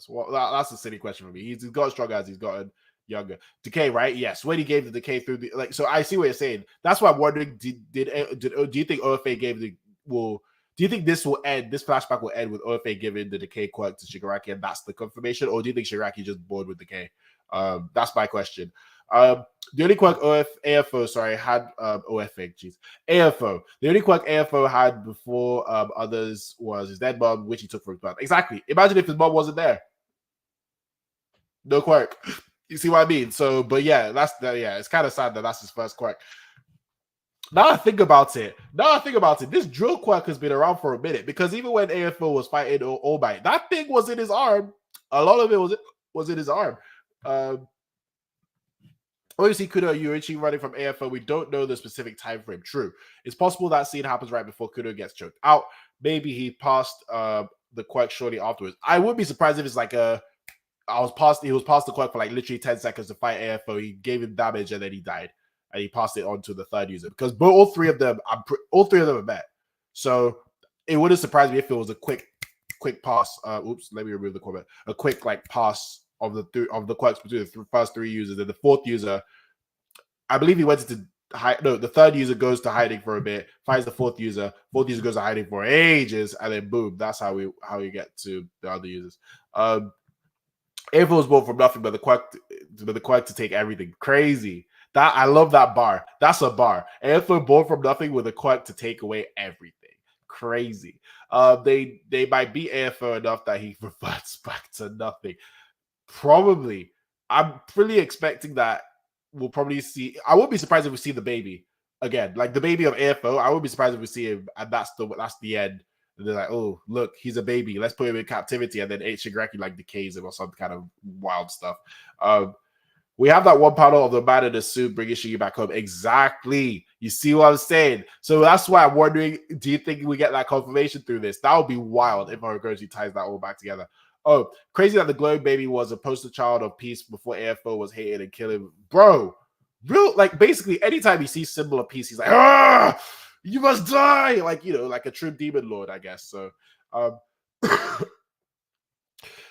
Well, that's a silly question for me. He's gotten stronger as he's gotten younger. Decay, right? Yes. When he gave the decay through the so I see what you're saying. That's why I'm wondering. Do you think OFA gave the do you think this will end? This flashback will end with OFA giving the decay quirk to Shigaraki, and that's the confirmation, or do you think Shigaraki just bored with decay? That's my question. The only quirk AFO, sorry, had OFA, jeez. AFO. The only quirk AFO had before others was his dead mom, which he took from his mom. Exactly. Imagine if his mom wasn't there. No quirk. You see what I mean? So, but yeah, it's kind of sad that that's his first quirk. Now I think about it, this drill quirk has been around for a minute because even when AFO was fighting All Might, that thing was in his arm. A lot of it was in his arm. Obviously, Kudo Yuichi running from AFO. We don't know the specific time frame. True. It's possible that scene happens right before Kudo gets choked out. Maybe he passed the quirk shortly afterwards. I would be surprised if it's like he was past the quirk for like literally 10 seconds to fight AFO. He gave him damage and then he died. And he passed it on to the third user. Because all three of them are met. So it wouldn't surprise me if it was a quick pass. Oops, let me remove the comment. A quick like pass of the quirks between the first three users. And the fourth user, I believe he went into the third user goes to hiding for a bit, finds the fourth user goes to hiding for ages, and then boom, that's how we get to the other users. April was born from nothing but the quirk to take everything. Crazy. That I love that bar. That's a bar. April born from nothing with a quirk to take away everything. Crazy. They might beat AFO enough that he reverts back to nothing. Probably. I'm really expecting that we'll probably see. I won't be surprised if we see the baby again, like the baby of AFO. I won't be surprised if we see him, and that's the end. And they're like, oh, look, he's a baby. Let's put him in captivity, and then Shigaraki like decays him or some kind of wild stuff. We have that one panel of the man in the suit bringing Shiggy back home. Exactly. You see what I'm saying? So that's why I'm wondering, do you think we get that confirmation through this? That would be wild if Horikoshi ties that all back together. Oh, crazy that the glowing baby was a poster child of peace before AFO was hated and killing. Bro, real, like, basically, anytime he sees symbol of peace, he's like, ah, you must die! Like, like a true demon lord, I guess. So,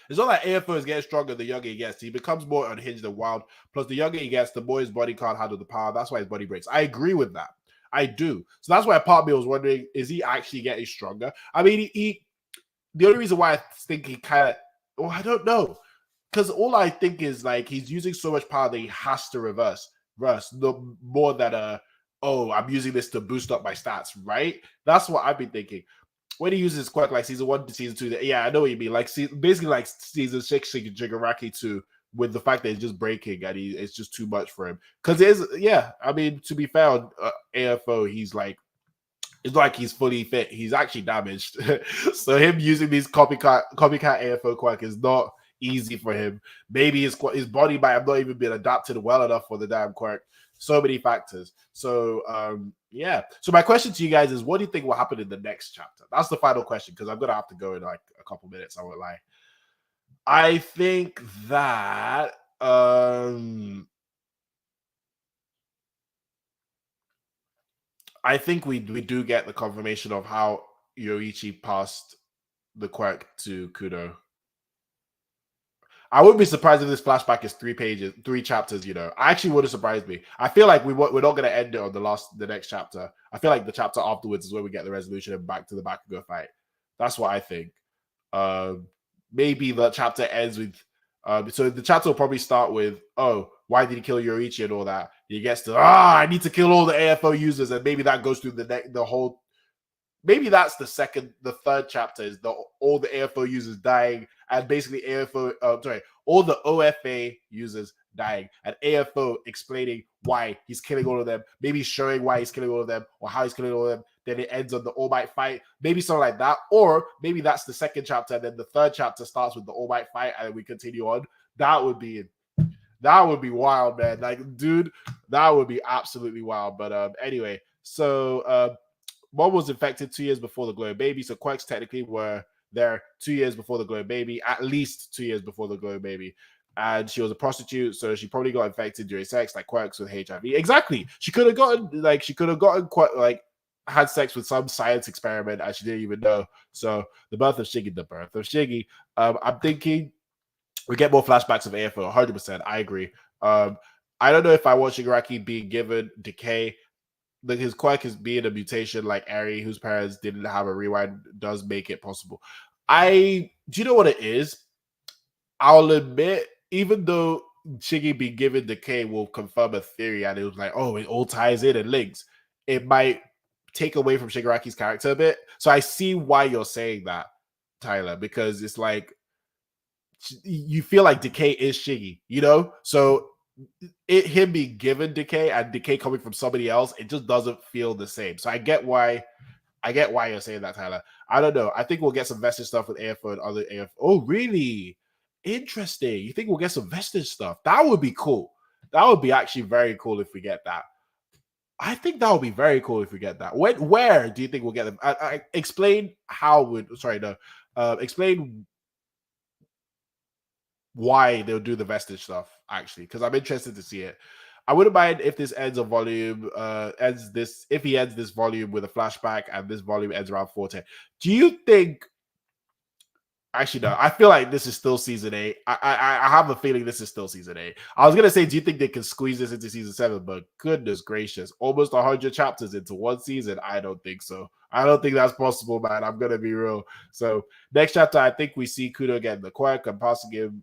It's not like AFO is getting stronger the younger he gets. He becomes more unhinged and wild. Plus, the younger he gets, the more his body can't handle the power. That's why his body breaks. I agree with that. I do. So that's why part of me was wondering, is he actually getting stronger? I mean, the only reason why I think he kind of, well, I don't know. Because all I think is like he's using so much power that he has to reverse. No more than oh, I'm using this to boost up my stats, right? That's what I've been thinking. When he uses quirk like season 1 to season 2, yeah, I know what you mean. Like basically like season 6 Jigaraki 2, with the fact that it's just breaking and it's just too much for him. Because it is, yeah. I mean, to be fair, on AFO, he's like, it's like he's fully fit. He's actually damaged. So him using these copycat AFO quirk is not easy for him. Maybe his body might have not even been adapted well enough for the damn quirk. So many factors. So yeah. So my question to you guys is, what do you think will happen in the next chapter? That's the final question, because I'm gonna have to go in like a couple minutes. I won't lie. I think that I think we do get the confirmation of how Yoichi passed the quirk to Kudo. I wouldn't be surprised if this flashback is 3 pages, 3 chapters. I actually wouldn't surprise me. I feel like we're not going to end it on the next chapter. I feel like the chapter afterwards is where we get the resolution and back to the Bakugo fight. That's what I think. Maybe the chapter ends with. So the chapter will probably start with, oh, why did he kill Yoichi and all that? He gets to, I need to kill all the AFO users, and maybe that goes through the whole. Maybe that's the third chapter is all the AFO users dying, and basically all the OFA users dying, and AFO explaining why he's killing all of them, maybe showing why he's killing all of them or how he's killing all of them. Then it ends on the All Might fight, maybe something like that, or maybe that's the second chapter, and then the third chapter starts with the All Might fight, and then we continue on. That would be wild, man. Like, dude, that would be absolutely wild. But anyway, so Mom was infected 2 years before the glowing baby, so quirks technically were there 2 years before the glowing baby, at least 2 years before the glowing baby. And she was a prostitute, so she probably got infected during sex, like quirks with HIV. Exactly. She could have gotten quite like had sex with some science experiment and she didn't even know. So the birth of Shiggy. I'm thinking we get more flashbacks of AFO. 100%. I agree. I don't know if I want Shigaraki being given decay. Like his quirk is being a mutation like Eri, whose parents didn't have a rewind, does make it possible. Do you know what it is? I'll admit, even though Shiggy being given decay will confirm a theory, and it was like, oh, it all ties in and links, it might take away from Shigaraki's character a bit. So I see why you're saying that, Tyler, because it's like you feel like decay is Shiggy, So him being given decay and decay coming from somebody else, it just doesn't feel the same. So I get why you're saying that, Tyler. I don't know. I think we'll get some vestige stuff with AFO and other AFO. Oh, really? Interesting. You think we'll get some vestige stuff? That would be cool. That would be actually very cool if we get that. I think that would be very cool if we get that. Where do you think we'll get them? Explain how would explain why they'll do the vestige stuff, actually, because I'm interested to see it. I wouldn't mind if this ends a volume, if he ends this volume with a flashback and this volume ends around 410. Do you think, actually, no, I feel like this is still season 8. I have a feeling this is still season 8. I was going to say, do you think they can squeeze this into season 7? But goodness gracious, almost 100 chapters into one season? I don't think so. I don't think that's possible, man. I'm going to be real. So next chapter, I think we see Kudo getting the quirk and passing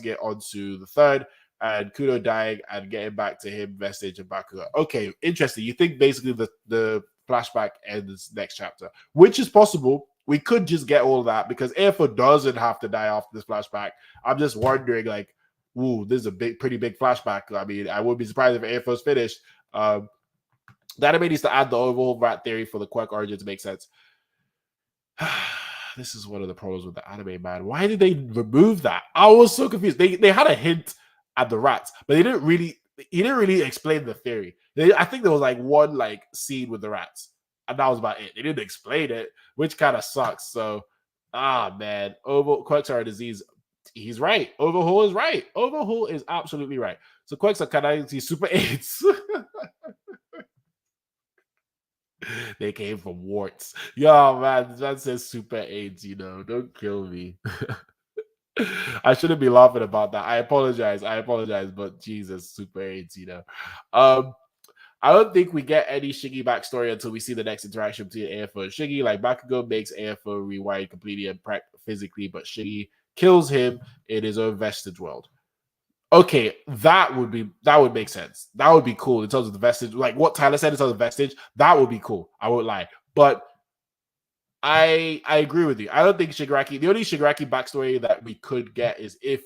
it on to the third, and Kudo dying and getting back to him, Vestige, and Bakugo. Okay, interesting. You think basically the flashback ends next chapter, which is possible. We could just get all of that because AFO doesn't have to die after this flashback. I'm just wondering, like, ooh, this is a pretty big flashback. I mean, I wouldn't be surprised if AFO's finished. The anime needs to add the overall rat theory for the quirk origin to make sense. This is one of the problems with the anime, man. Why did they remove that? I was so confused. They had a hint at the rats, but he didn't really explain the theory. I think there was like one like scene with the rats, and that was about it. They didn't explain it, which kind of sucks. So, man, quirks are a disease. He's right. Overhaul is right. Overhaul is absolutely right. So quirks are Kanai Super 8s. They came from warts. Yo, man, that says Super AIDS, don't kill me. I shouldn't be laughing about that. I apologize. But Jesus, Super AIDS, I don't think we get any Shiggy backstory until we see the next interaction between AFO and Shiggy. Like Bakugo makes AFO rewind completely and physically, but Shiggy kills him in his own vestige world. Okay, that would make sense. That would be cool in terms of the vestige. Like what Tyler said in terms of vestige, that would be cool. I won't lie. But I agree with you. I don't think Shigaraki. The only Shigaraki backstory that we could get is if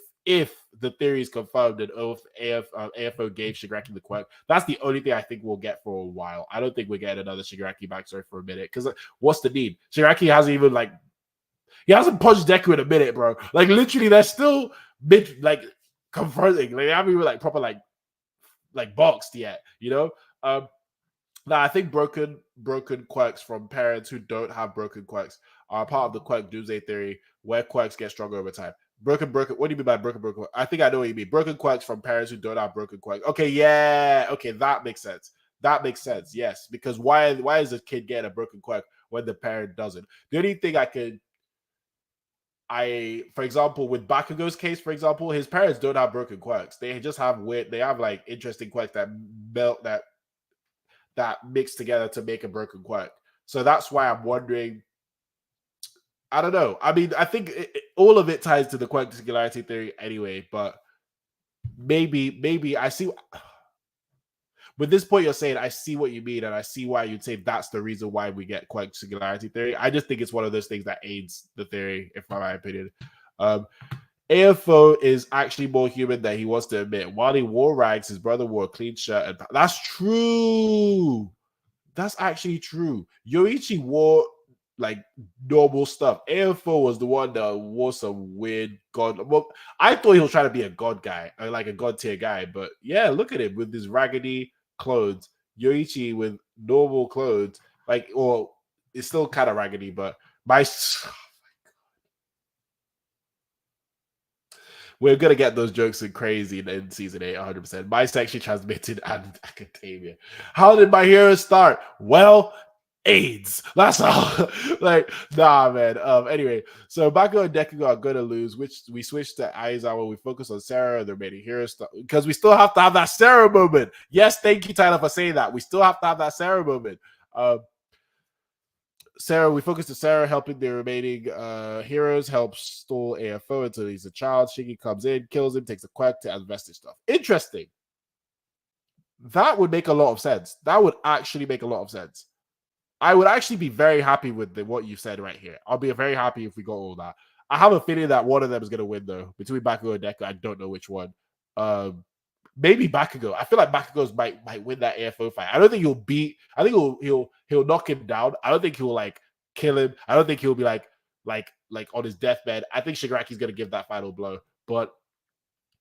the theory is confirmed and AFO gave Shigaraki the quirk. That's the only thing I think we'll get for a while. I don't think we'll get another Shigaraki backstory for a minute because what's the need? Shigaraki hasn't even he hasn't punched Deku in a minute, bro. Like literally, they're still confronting. Like they haven't even proper boxed yet. Now, I think broken quirks from parents who don't have broken quirks are part of the quirk doomsday theory, where quirks get stronger over time. Broken. What do you mean by broken? I think I know what you mean. Broken quirks from parents who don't have broken quirks. Okay, yeah. Okay, that makes sense. Yes, because why is the kid getting a broken quirk when the parent doesn't? The only thing for example, with Bakugo's case, for example, his parents don't have broken quirks. They just have interesting quirks that melt that mix together to make a broken quirk. So that's why I'm wondering. I don't know. I mean, I think all of it ties to the quirk singularity theory anyway, but maybe I see. With this point you're saying, I see what you mean, and I see why you'd say that's the reason why we get quirk singularity theory. I just think it's one of those things that aids the theory, in my opinion. AFO is actually more human than he wants to admit. While he wore rags, his brother wore a clean shirt. And that's true. That's actually true. Yoichi wore normal stuff. AFO was the one that wore some weird god. Well, I thought he was trying to be a god guy, like a god tier guy. But yeah, look at him with his raggedy clothes. Yoichi with normal clothes, or it's still kind of raggedy, but we're gonna get those jokes in crazy in season 8, 100%. My sexually transmitted and academia. How did my hero start? Well, AIDS. That's all. Nah, man. Anyway, so Bakugo and Deku are gonna lose, which we switch to Aizawa. We focus on Sarah and the remaining heroes because we still have to have that Sarah moment. Yes, thank you, Tyler, for saying that. We still have to have that Sarah moment. Sarah, we focus on Sarah helping the remaining heroes, helps stall AFO until he's a child. Shiggy comes in, kills him, takes a quack to invested stuff. Interesting. That would make a lot of sense. That would actually make a lot of sense. I would actually be very happy with what you said right here. I'll be very happy if we got all that. I have a feeling that one of them is going to win, though. Between Bakugo and Deku, I don't know which one. Maybe Bakugo. I feel like Bakugo's might win that AFO fight. I don't think he'll beat. I think he'll knock him down. I don't think he'll kill him. I don't think he'll be like on his deathbed. I think Shigaraki's gonna give that final blow. But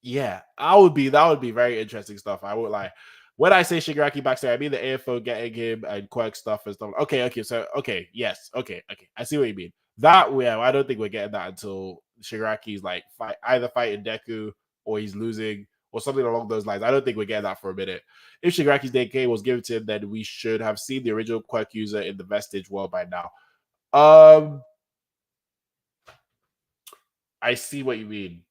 yeah, that would be very interesting stuff. I won't lie. When I say Shigaraki backstory, I mean the AFO getting him and quirk stuff and stuff. Okay, yes, okay. I see what you mean. That I don't think we're getting that until Shigaraki's either fighting Deku or he's losing or something along those lines. I don't think we're getting that for a minute. If Shigaraki's DK was given to him, then we should have seen the original quirk user in the vestige world by now. I see what you mean.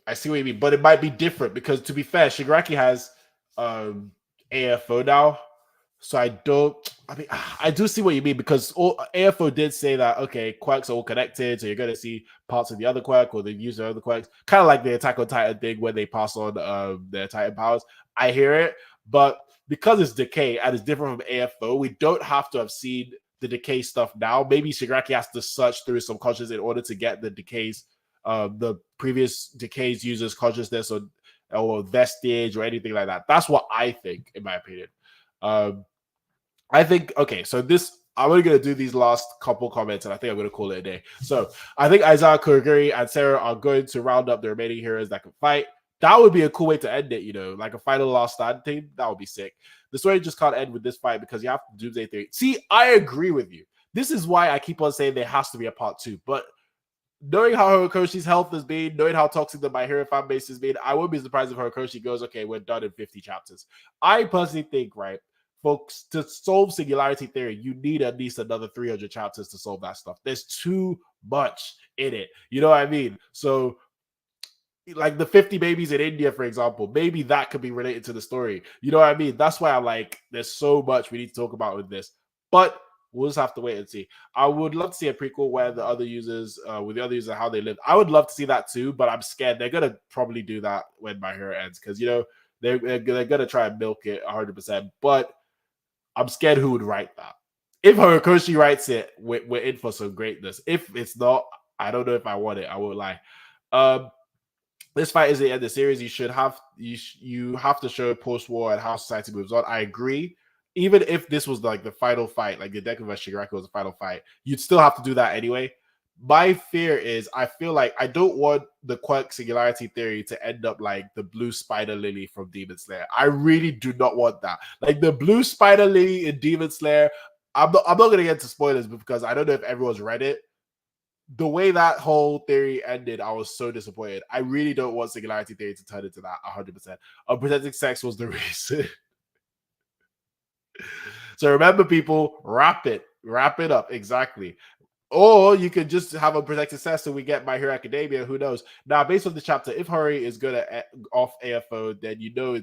But it might be different because, to be fair, Shigaraki has AFO now, so I do see what you mean because AFO did say that quirks are all connected, so you're going to see parts of the other quirk or they use the other quirks, kind of like the Attack on Titan thing where they pass on their Titan powers. I hear it, but because it's decay and it's different from AFO, we don't have to have seen the decay stuff now. Maybe Shigaraki has to search through some conscious in order to get the decays. The previous decays users consciousness or vestige or anything like that. That's what I think, in my opinion. I think so this I'm only gonna do these last couple comments and I think I'm gonna call it a day. So I think Aizawa, Kurogiri, and Sarah are going to round up the remaining heroes that can fight. That would be a cool way to end it, like a final last stand team. That would be sick. The story just can't end with this fight because you have to Doomsday Theory. See, I agree with you. This is why I keep on saying there has to be a part 2, but knowing how Horikoshi's health has been, knowing how toxic the My Hero fan base has been, I wouldn't be surprised if Horikoshi goes, okay, we're done in 50 chapters. I personally think, right, folks, to solve singularity theory, you need at least another 300 chapters to solve that stuff. There's too much in it. You know what I mean? So, like the 50 babies in India, for example, maybe that could be related to the story. You know what I mean? That's why I'm like, there's so much we need to talk about with this. But we'll just have to wait and see. I would love to see a prequel where the other users, with the other users, how they live. I would love to see that too, but I'm scared they're gonna probably do that when My Hero ends because they're gonna try and milk it 100%. But I'm scared who would write that. If Horikoshi writes it, we're in for some greatness. If it's not, I don't know if I want it. I won't lie. Um, this fight is the end of the series. You have to show post-war and how society moves on. I agree. Even if this was like the final fight, like the Deku vs Shigaraki was the final fight, you'd still have to do that anyway. My fear is I feel like I don't want the quirk singularity theory to end up like the blue spider lily from Demon Slayer. I really do not want that. Like the blue spider lily in Demon Slayer. I'm not gonna get into spoilers because I don't know if everyone's read it. The way that whole theory ended, I was so disappointed. I really don't want singularity theory to turn into that 100%. Unprotected sex was the reason. So remember, people, wrap it up exactly. Or you could just have a protected sex so we get My Hero Academia. Who knows? Now, based on the chapter, if Hurry is good at off AFO, then you know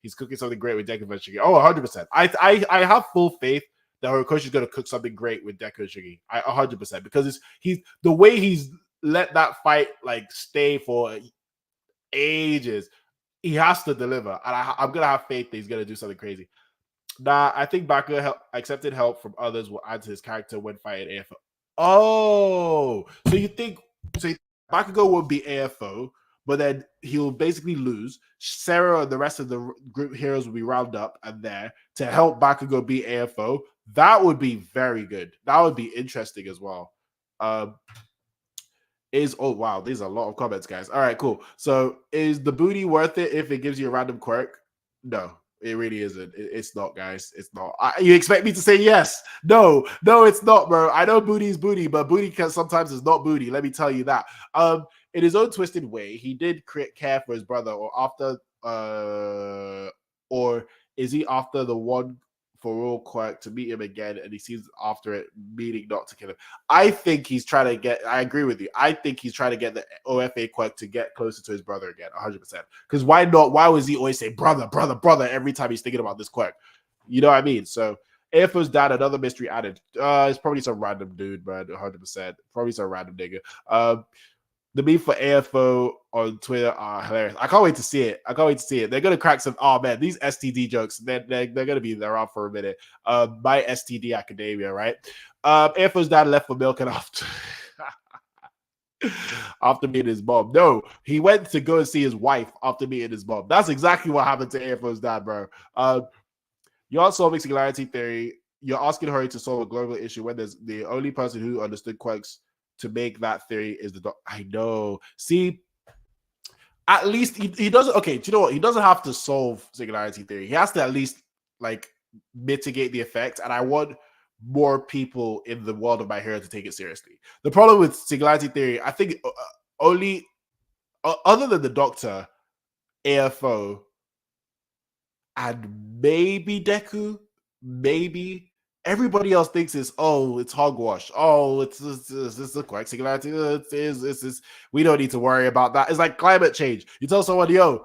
he's cooking something great with Deku Shigi. Oh, 100%. I have full faith that Horikoshi is going to cook something great with Deku Shigi. 100% because he's the way he's let that fight like stay for ages. He has to deliver, and I'm gonna have faith that he's gonna do something crazy. Nah, I think Bakugo accepted help from others will add to his character when fighting AFO. Oh, so you think Bakugo will be AFO, but then he'll basically lose. Sarah and the rest of the group heroes will be rounded up and there to help Bakugo be AFO. That would be very good. That would be interesting as well. Oh wow, these are a lot of comments, guys. All right, cool. So is the booty worth it if it gives you a random quirk? No, it really isn't. It's not, guys. It's not. You expect me to say yes? No, it's not, bro. I know booty is booty, but booty can sometimes is not booty. Let me tell you that. In his own twisted way, he did care for his brother, or is he after the one for all quirk to meet him again, and he seems after it, meaning not to kill him. I think he's trying to get. I agree with you. I think he's trying to get the OFA quirk to get closer to his brother again, 100%. Because why not? Why was he always say brother, brother, brother every time he's thinking about this quirk? You know what I mean? So AFO's dad, another mystery added. It's probably some random dude, man. 100%. Probably some random nigga. The meme for AFO on Twitter are hilarious. I can't wait to see it. They're gonna crack some. Oh man, these STD jokes. They're gonna be around for a minute. My STD Academia, right? AFO's dad left for milk and after after meeting his mom. No, he went to go and see his wife after meeting his mom. That's exactly what happened to AFO's dad, bro. You're solving singularity theory. You're asking Hurry to solve a global issue when there's the only person who understood quirks to make that theory is the I know. See, at least he doesn't. Okay, do you know what? He doesn't have to solve singularity theory. He has to at least like mitigate the effect. And I want more people in the world of My Hero to take it seriously. The problem with singularity theory, I think, only other than the Doctor, AFO, and maybe Deku, maybe everybody else thinks it's hogwash. Oh, it's a quite singularity. It's we don't need to worry about that. It's like climate change. You tell someone, yo,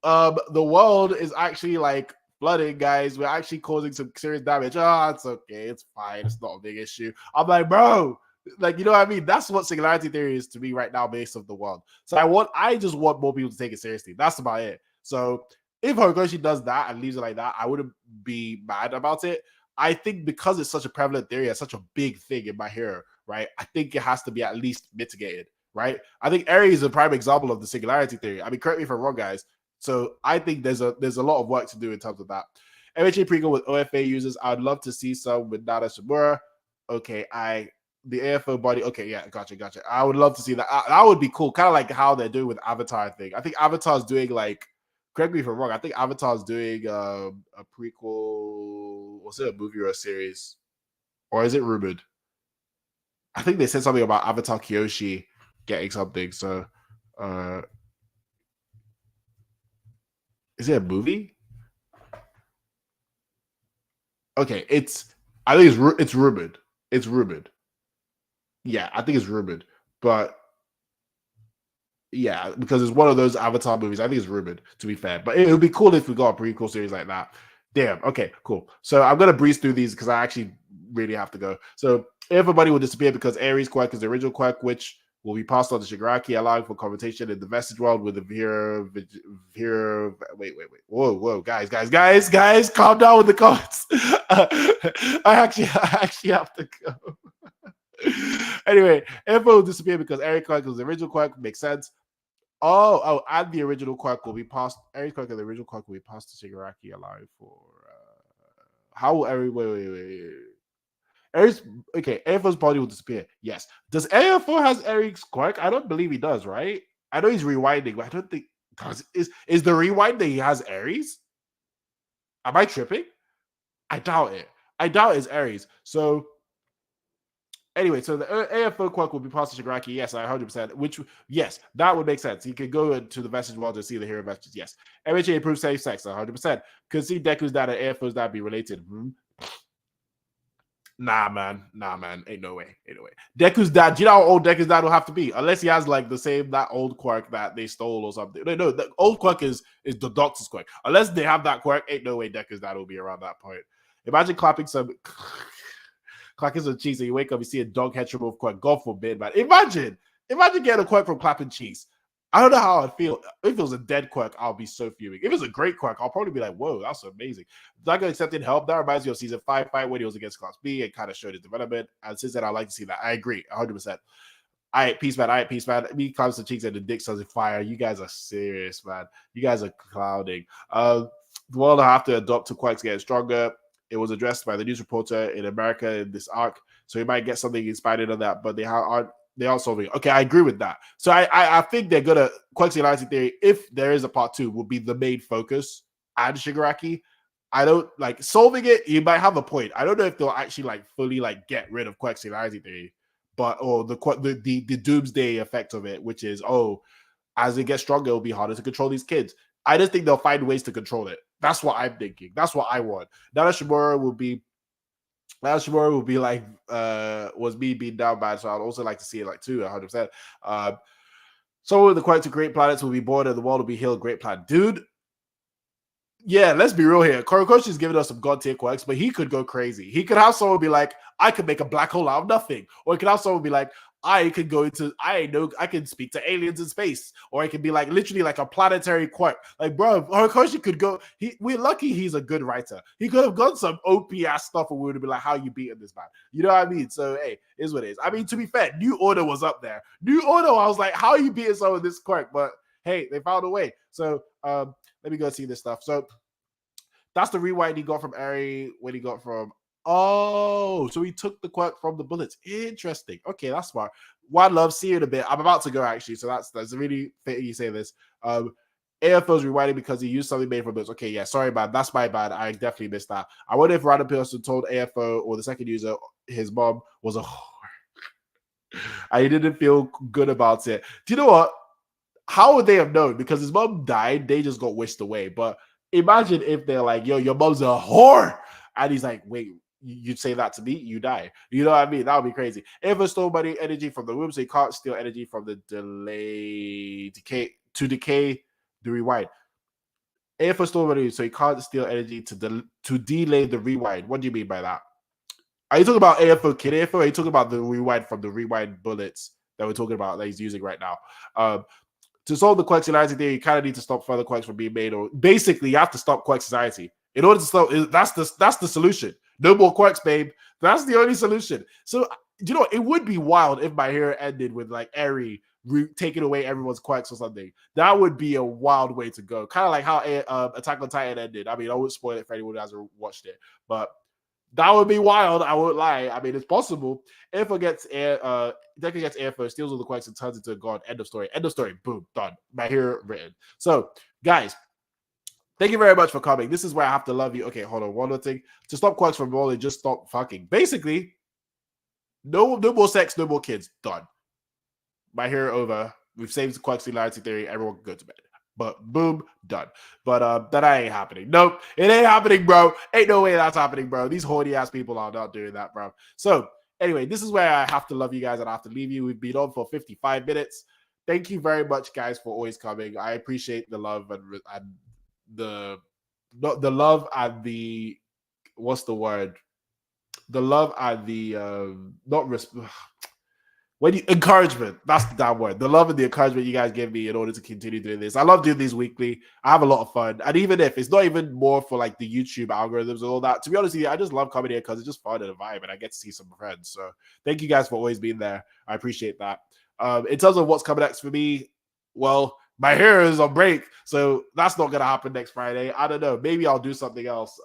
the world is actually like flooding, guys. We're actually causing some serious damage. Oh, it's okay. It's fine. It's not a big issue. I'm like, bro, like, you know what I mean? That's what singularity theory is to me right now based on the world. So I just want more people to take it seriously. That's about it. So if Horikoshi does that and leaves it like that, I wouldn't be mad about it. I think because it's such a prevalent theory, it's such a big thing in My Hero, right? I think it has to be at least mitigated, right? I think Eri is a prime example of the singularity theory. I mean, correct me if I'm wrong, guys. So I think there's a lot of work to do in terms of that. MHA prequel with OFA users. I'd love to see some with Nada Shimura. Okay, the AFO body. Okay, yeah, gotcha. I would love to see that. That would be cool. Kind of like how they're doing with Avatar thing. I think Avatar's doing like, correct me if I'm wrong, I think Avatar's doing a prequel. Was it a movie or a series? Or is it rumored? I think they said something about Avatar Kyoshi getting something. So is it a movie? Okay, I think it's rumored. It's rumored. Yeah, I think it's rumored. But yeah, because it's one of those Avatar movies. I think it's rumored, to be fair. But it would be cool if we got a prequel series like that. Damn. Okay, cool. So I'm gonna breeze through these because I actually really have to go. So everybody will disappear because Ares quirk is the original quirk, which will be passed on to Shigaraki, allowing for conversation in the vestige world with the Vira. Wait. Whoa, guys, calm down with the comments. I actually have to go. Anyway, Info will disappear because Eric Clark was the original Quark. Makes sense. And the original Quark will be passed. Eric Clark and the original Quark will be passed to Shigaraki, allowing for. How will Eric. Wait. Eric's. Okay, Airfo's body will disappear. Yes. Does Airfo has Eric's Quark? I don't believe he does, right? I know he's rewinding, but I don't think. Is the rewind that he has Ares? Am I tripping? I doubt it. I doubt it's Ares. So anyway, so the AFO Quark will be passed to Shigaraki. Yes, 100%. Which, yes, that would make sense. He could go into the vestige world to see the hero vestiges. Yes. MHA improves safe sex. 100%. Could see Deku's dad and AFO's dad be related. Nah, man. Ain't no way. Deku's dad. Do you know how old Deku's dad will have to be? Unless he has like the same that old Quark that they stole or something. No. The old Quark is the Doctor's Quark. Unless they have that Quark, ain't no way Deku's dad will be around that point. Imagine clapping some cheese and you wake up, you see a dog head removed Quark. God forbid, man. Imagine getting a Quark from clapping cheese. I don't know how I'd feel. If it was a dead Quark, I'll be so fuming. If it was a great Quark, I'll probably be like, whoa, that's amazing. Dago accepted help. That reminds me of season 5 fight when he was against Class B and kind of showed his development. And since then, I like to see that. I agree, 100%. All right, peace, man. Me climbs the cheeks and the dick starts to fire. You guys are serious, man. You guys are clouding. The world will have to adopt to Quarks getting stronger. It was addressed by the news reporter in America in this arc, so you might get something inspired on that. But they aren't solving it. Okay, I agree with that. So I think they're gonna Quark Singularity Theory, if there is a part 2, will be the main focus and Shigaraki. I don't like solving it. You might have a point. I don't know if they'll actually like fully like get rid of Quark Singularity Theory, but or the doomsday effect of it, which is as it gets stronger, it'll be harder to control these kids. I just think they'll find ways to control it. That's what I'm thinking. That's what I want. Nana Shimura will be like was me being down bad. So I'd also like to see it like 100%. So the quite to great planets will be born and the world will be healed. Great plan. Dude. Yeah, let's be real here. Korokoshi is giving us some god tier quirks, but he could go crazy. He could have someone be like, I could make a black hole out of nothing. Or he could have someone be like, I can speak to aliens in space. Or it could be like literally like a planetary quirk. Like, bro, Horikoshi could go. We're lucky he's a good writer. He could have done some OP ass stuff and we would have been like, how you beating this man? You know what I mean? So hey, is what it is. I mean, to be fair, New Order was up there. New Order, I was like, how are you beating someone with this quirk? But hey, they found a way. So let me go see this stuff. So that's the rewind he got from Ari when he got from. Oh, so he took the quirk from the bullets. Interesting. Okay, that's smart. One love, see you in a bit. I'm about to go actually, so that's really fitting you say this. AFO's rewinding because he used something made from bullets. Okay, yeah, sorry, man. That's my bad. I definitely missed that. I wonder if random person told AFO or the second user his mom was a whore. I didn't feel good about it. Do you know what? How would they have known? Because his mom died, they just got whisked away. But imagine if they're like, yo, your mom's a whore. And he's like, wait, you'd say that to me? You die. You know what I mean? That would be crazy. Ever stole money energy from the womb, so he can't steal energy from the decay the rewind. Ever stole money, so he can't steal energy to delay the rewind. What do you mean by that? Are you talking about AFO Kid AFO? Or are you talking about the rewind from the rewind bullets that we're talking about that he's using right now? To solve the Quirk Society theory, you kind of need to stop further quirks from being made, or basically you have to stop Quirk Society. In order to stop, that's the solution. No more quirks, babe. That's the only solution. So, you know, it would be wild if My Hero ended with like Eri taking away everyone's quirks or something. That would be a wild way to go. Kind of like how Attack on Titan ended. I mean, I won't spoil it for anyone who hasn't watched it, but that would be wild. I won't lie. I mean, it's possible. Deku gets air first, steals all the quirks, and turns into a god. End of story. Boom. Done. My Hero written. So, guys, thank you very much for coming. This is where I have to love you. Okay, hold on. One more thing. To stop quirks from rolling, just stop fucking. Basically, no more sex, no more kids. Done. My Hero over. We've saved the quirk singularity theory. Everyone can go to bed. But boom, done. But that ain't happening. Nope, it ain't happening, bro. Ain't no way that's happening, bro. These horny ass people are not doing that, bro. So anyway, this is where I have to love you guys and I have to leave you. We've been on for 55 minutes. Thank you very much, guys, for always coming. I appreciate the love and the the love and the what's the word? The love and the not respect. When you encouragement, that's the damn word. The love and the encouragement you guys give me in order to continue doing this. I love doing these weekly. I have a lot of fun. And even if it's not even more for like the YouTube algorithms and all that, to be honest with you, I just love coming here because it's just fun and a vibe and I get to see some friends. So thank you guys for always being there. I appreciate that. In terms of what's coming next for me, well, my hair is on break. So that's not going to happen next Friday. I don't know. Maybe I'll do something else.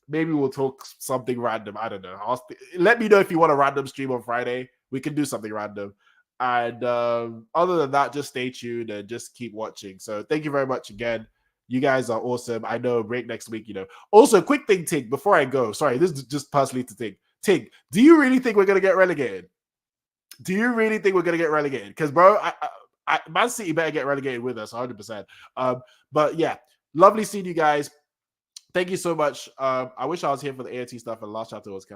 Maybe we'll talk something random. I don't know. Let me know if you want a random stream on Friday. We can do something random. And other than that, just stay tuned and just keep watching. So thank you very much again. You guys are awesome. I know break next week, you know. Also, quick thing, Tig, before I go. Sorry, this is just personally to Tig. Tig, do you really think we're going to get relegated? Do you really think we're going to get relegated? Because, bro, Man City better get relegated with us, 100%. But, yeah, lovely seeing you guys. Thank you so much. I wish I was here for the AOT stuff and last chapter was.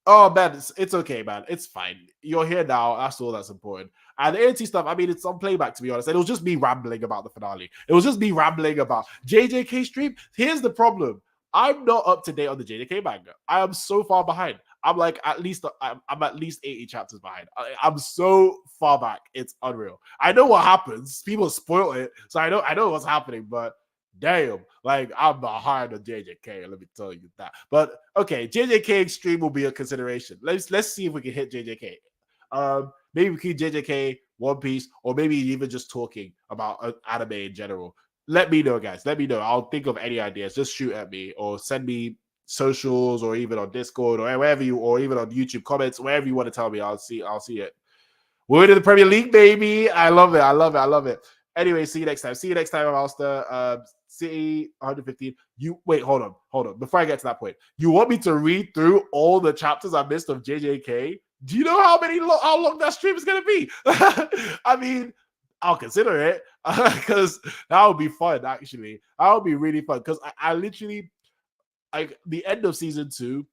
Oh man, it's okay, man. It's fine. You're here now. That's all that's important. And the AOT stuff, I mean, it's on playback to be honest. And it was just me rambling about the finale. It was just me rambling about JJK stream. Here's the problem. I'm not up to date on the JJK manga. I am so far behind. I'm like I'm at least 80 chapters behind. I'm so far back. It's unreal. I know what happens. People spoil it, so I know what's happening, but damn, like I'm behind on JJK. Let me tell you that. But okay, JJK Extreme will be a consideration. Let's see if we can hit JJK. Maybe we can JJK One Piece, or maybe even just talking about anime in general. Let me know, guys. Let me know. I'll think of any ideas. Just shoot at me or send me socials or even on Discord or wherever you, or even on YouTube comments, wherever you want to tell me. I'll see it. We're in the Premier League, baby. I love it. Anyway, see you next time. See you next time, Master. City 115. You wait, hold on. Before I get to that point, you want me to read through all the chapters I missed of JJK? Do you know how long that stream is gonna be? I mean, I'll consider it because that would be fun. Actually, that would be really fun because I literally like the end of season 2,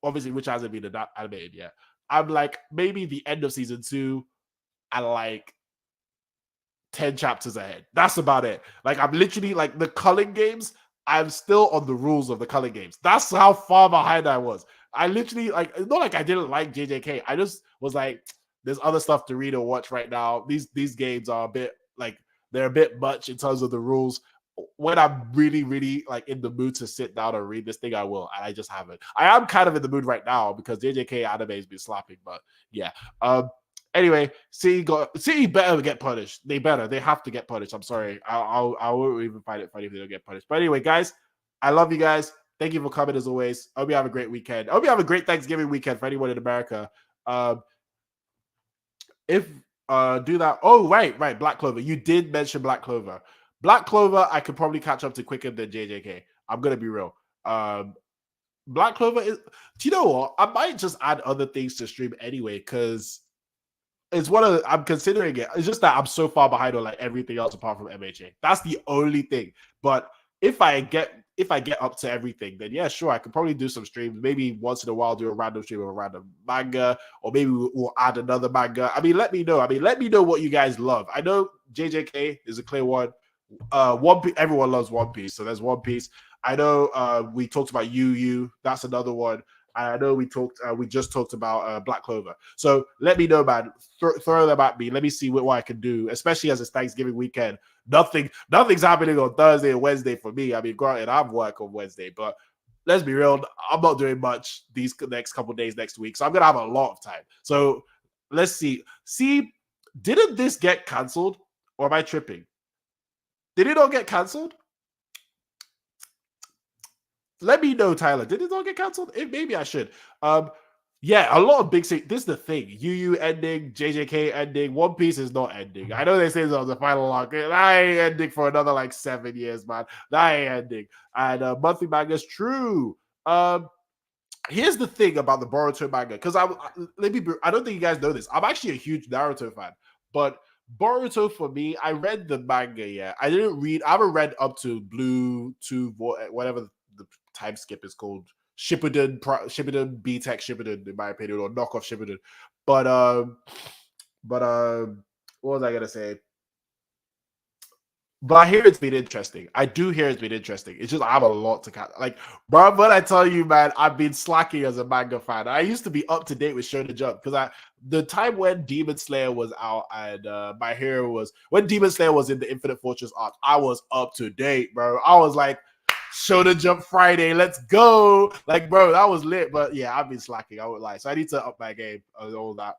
obviously, which hasn't been animated yet. I'm like maybe the end of season 2 and like 10 chapters ahead. That's about it. Like I'm literally like the Culling games. I'm still on the rules of the Culling games. That's how far behind I was. I literally like it's not like I didn't like JJK. I just was like, there's other stuff to read or watch right now. These games are a bit like they're a bit much in terms of the rules. When I'm really, really like in the mood to sit down and read this thing, I will. And I just haven't. I am kind of in the mood right now because JJK anime has been slapping, but yeah. Anyway, City better get punished. They better. They have to get punished. I'm sorry. I won't even find it funny if they don't get punished. But anyway, guys, I love you guys. Thank you for coming as always. I hope you have a great weekend. I hope you have a great Thanksgiving weekend for anyone in America. If do that. Oh, right. Black Clover. You did mention Black Clover. Black Clover, I could probably catch up to quicker than JJK. I'm gonna be real. Black Clover is. Do you know what? I might just add other things to stream anyway because it's I'm considering it. It's just that I'm so far behind on like everything else apart from MHA. That's the only thing. But if I get up to everything, then yeah, sure, I could probably do some streams. Maybe once in a while do a random stream of a random manga, or maybe we'll add another manga. I mean, let me know. Let me know what you guys love. I know JJK is a clear one. One Piece, everyone loves One Piece, so there's One Piece. I know we talked about Yu. That's another one. I know we just talked about Black Clover. So let me know, man. Throw them at me. Let me see what I can do, especially as it's Thanksgiving weekend. Nothing's happening on Thursday and Wednesday for me. I mean, granted, I have work on Wednesday, but let's be real. I'm not doing much these next couple days next week, so I'm gonna have a lot of time. So let's see. Didn't this get canceled, or am I tripping? Did it all get canceled? Let me know, Tyler. Did it all get canceled? Maybe I should. Yeah, a lot of big things. This is the thing. UU ending, JJK ending, One Piece is not ending. I know they say it's on the final arc. That ain't ending for another like 7 years, man. That ain't ending. And monthly manga is true. Here's the thing about the Boruto manga, because I don't think you guys know this. I'm actually a huge Naruto fan, but Boruto for me, I read the manga. Yeah, I didn't read. I haven't read up to Blue to whatever the time skip is called. Shippuden, B Tech Shippuden, in my opinion, or knockoff Shippuden. But what was I gonna say? But I hear it's been interesting. I do hear it's been interesting. It's just I have a lot to catch. Like, bro, but I tell you, man, I've been slacking as a manga fan. I used to be up to date with Shonen Jump because the time when Demon Slayer was out and My Hero was when Demon Slayer was in the Infinite Fortress arc, I was up to date, bro. I was like, Shonen Jump Friday, let's go. Like, bro, that was lit. But yeah, I've been slacking. I would lie. So I need to up my game and all that.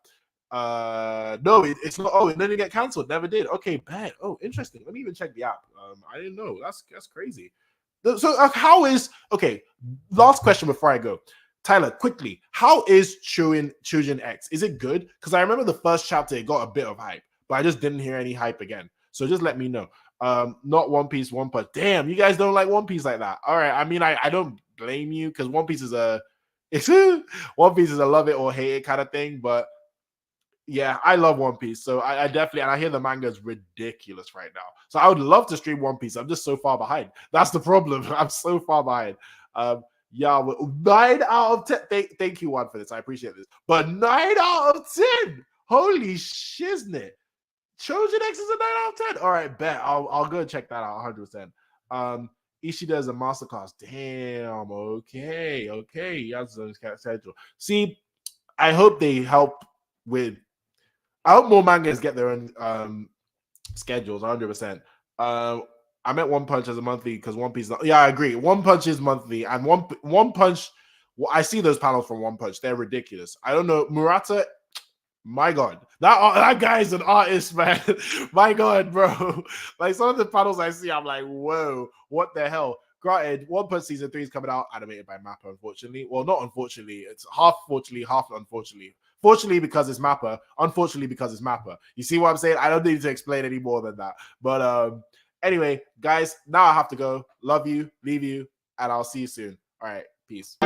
No, it's not. Oh, it didn't get cancelled. Never did. Okay, bad. Oh, interesting. Let me even check the app. I didn't know. That's crazy. So how is okay? Last question before I go, Tyler. Quickly, how is Chujin X? Is it good? Because I remember the first chapter it got a bit of hype, but I just didn't hear any hype again. So just let me know. Not One Piece, One Punch. Damn, you guys don't like One Piece like that. All right. I mean, I don't blame you because One Piece is it's One Piece is a love it or hate it kind of thing, but yeah, I love One Piece. So I definitely, and I hear the manga is ridiculous right now. So I would love to stream One Piece. I'm just so far behind. That's the problem. I'm so far behind. Yeah, 9 out of 10. Thank you, Juan, for this. I appreciate this. But 9 out of 10. Holy shiznit. Trojan X is a 9 out of 10. All right, bet. I'll go check that out 100%. Ishida is a masterclass. Damn. Okay. Yes, schedule. See, I hope they help with. I hope more mangas get their own schedules 100%. I meant One Punch as a monthly because One Piece. Yeah, I agree. One Punch is monthly, and One Punch. Well, I see those panels from One Punch. They're ridiculous. I don't know Murata. My God, that guy is an artist, man. My God, bro. Like some of the panels I see, I'm like, whoa, what the hell? Granted, One Punch season 3 is coming out, animated by Mappa, unfortunately. Well, not unfortunately. It's half fortunately, half unfortunately. Fortunately, because it's Mappa. Unfortunately, because it's Mappa. You see what I'm saying? I don't need to explain any more than that. But anyway, guys, now I have to go. Love you, leave you, and I'll see you soon. All right, peace.